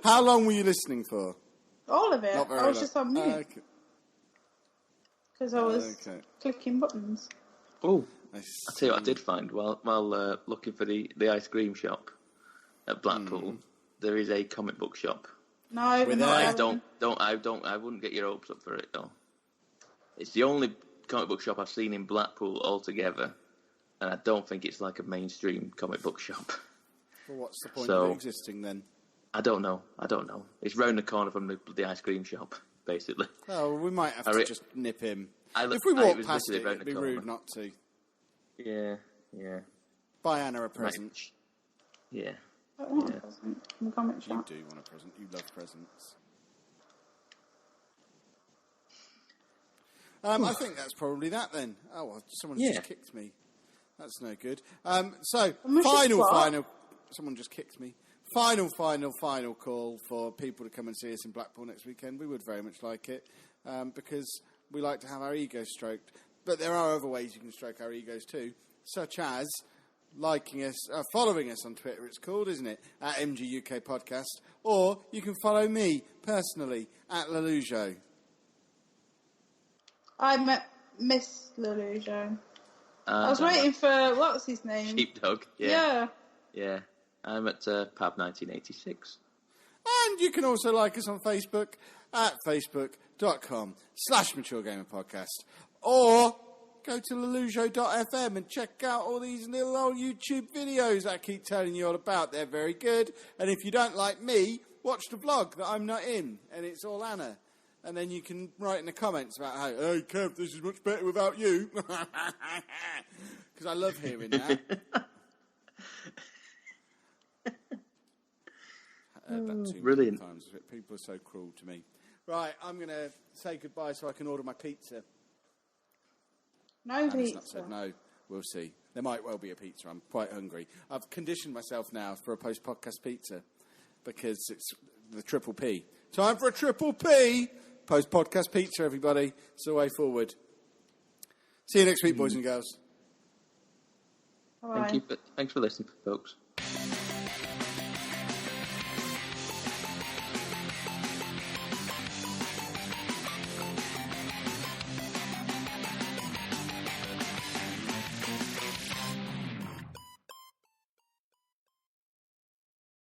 How long were you listening for? All of it. I was just on mute. Because I was clicking buttons. Oh, I'll tell you what I did find while looking for the ice cream shop at Blackpool. There is a comic book shop. No, I wouldn't get your hopes up for it though. It's the only comic book shop I've seen in Blackpool altogether, and I don't think it's like a mainstream comic book shop. Well, what's the point of it existing then? I don't know. It's round the corner from the ice cream shop, basically. Oh, well, we might have to just nip him. If we walk past it, it'd be rude not to. Yeah. Buy Anna a present. Yeah. I want a present from the comic shop. You do want a present. You love presents. I think that's probably that then. Oh, well, someone's just kicked me. That's no good. Final. Someone just kicked me. Final call for people to come and see us in Blackpool next weekend. We would very much like it because we like to have our egos stroked. But there are other ways you can stroke our egos too, such as liking us, following us on Twitter, it's called, isn't it? At MGUK Podcast. Or you can follow me personally at Lelujo. I'm at Miss Lelujo. I was waiting for, what's his name? Sheepdog. Yeah. I'm at Pab 1986. And you can also like us on Facebook at facebook.com/MatureGamerPodcast. Or go to lelujo.fm and check out all these little old YouTube videos I keep telling you all about. They're very good. And if you don't like me, watch the vlog that I'm not in. And it's all Anna. And then you can write in the comments about how, hey, Kev, this is much better without you. Because I love hearing that. About 2 million times. People are so cruel to me. Right, I'm going to say goodbye so I can order my pizza. No pizza. Said no. We'll see. There might well be a pizza. I'm quite hungry. I've conditioned myself now for a post-podcast pizza because it's the triple P. Time for a triple P. Post-podcast pizza, everybody. It's the way forward. See you next week, boys and girls. Bye. Thanks for listening, folks.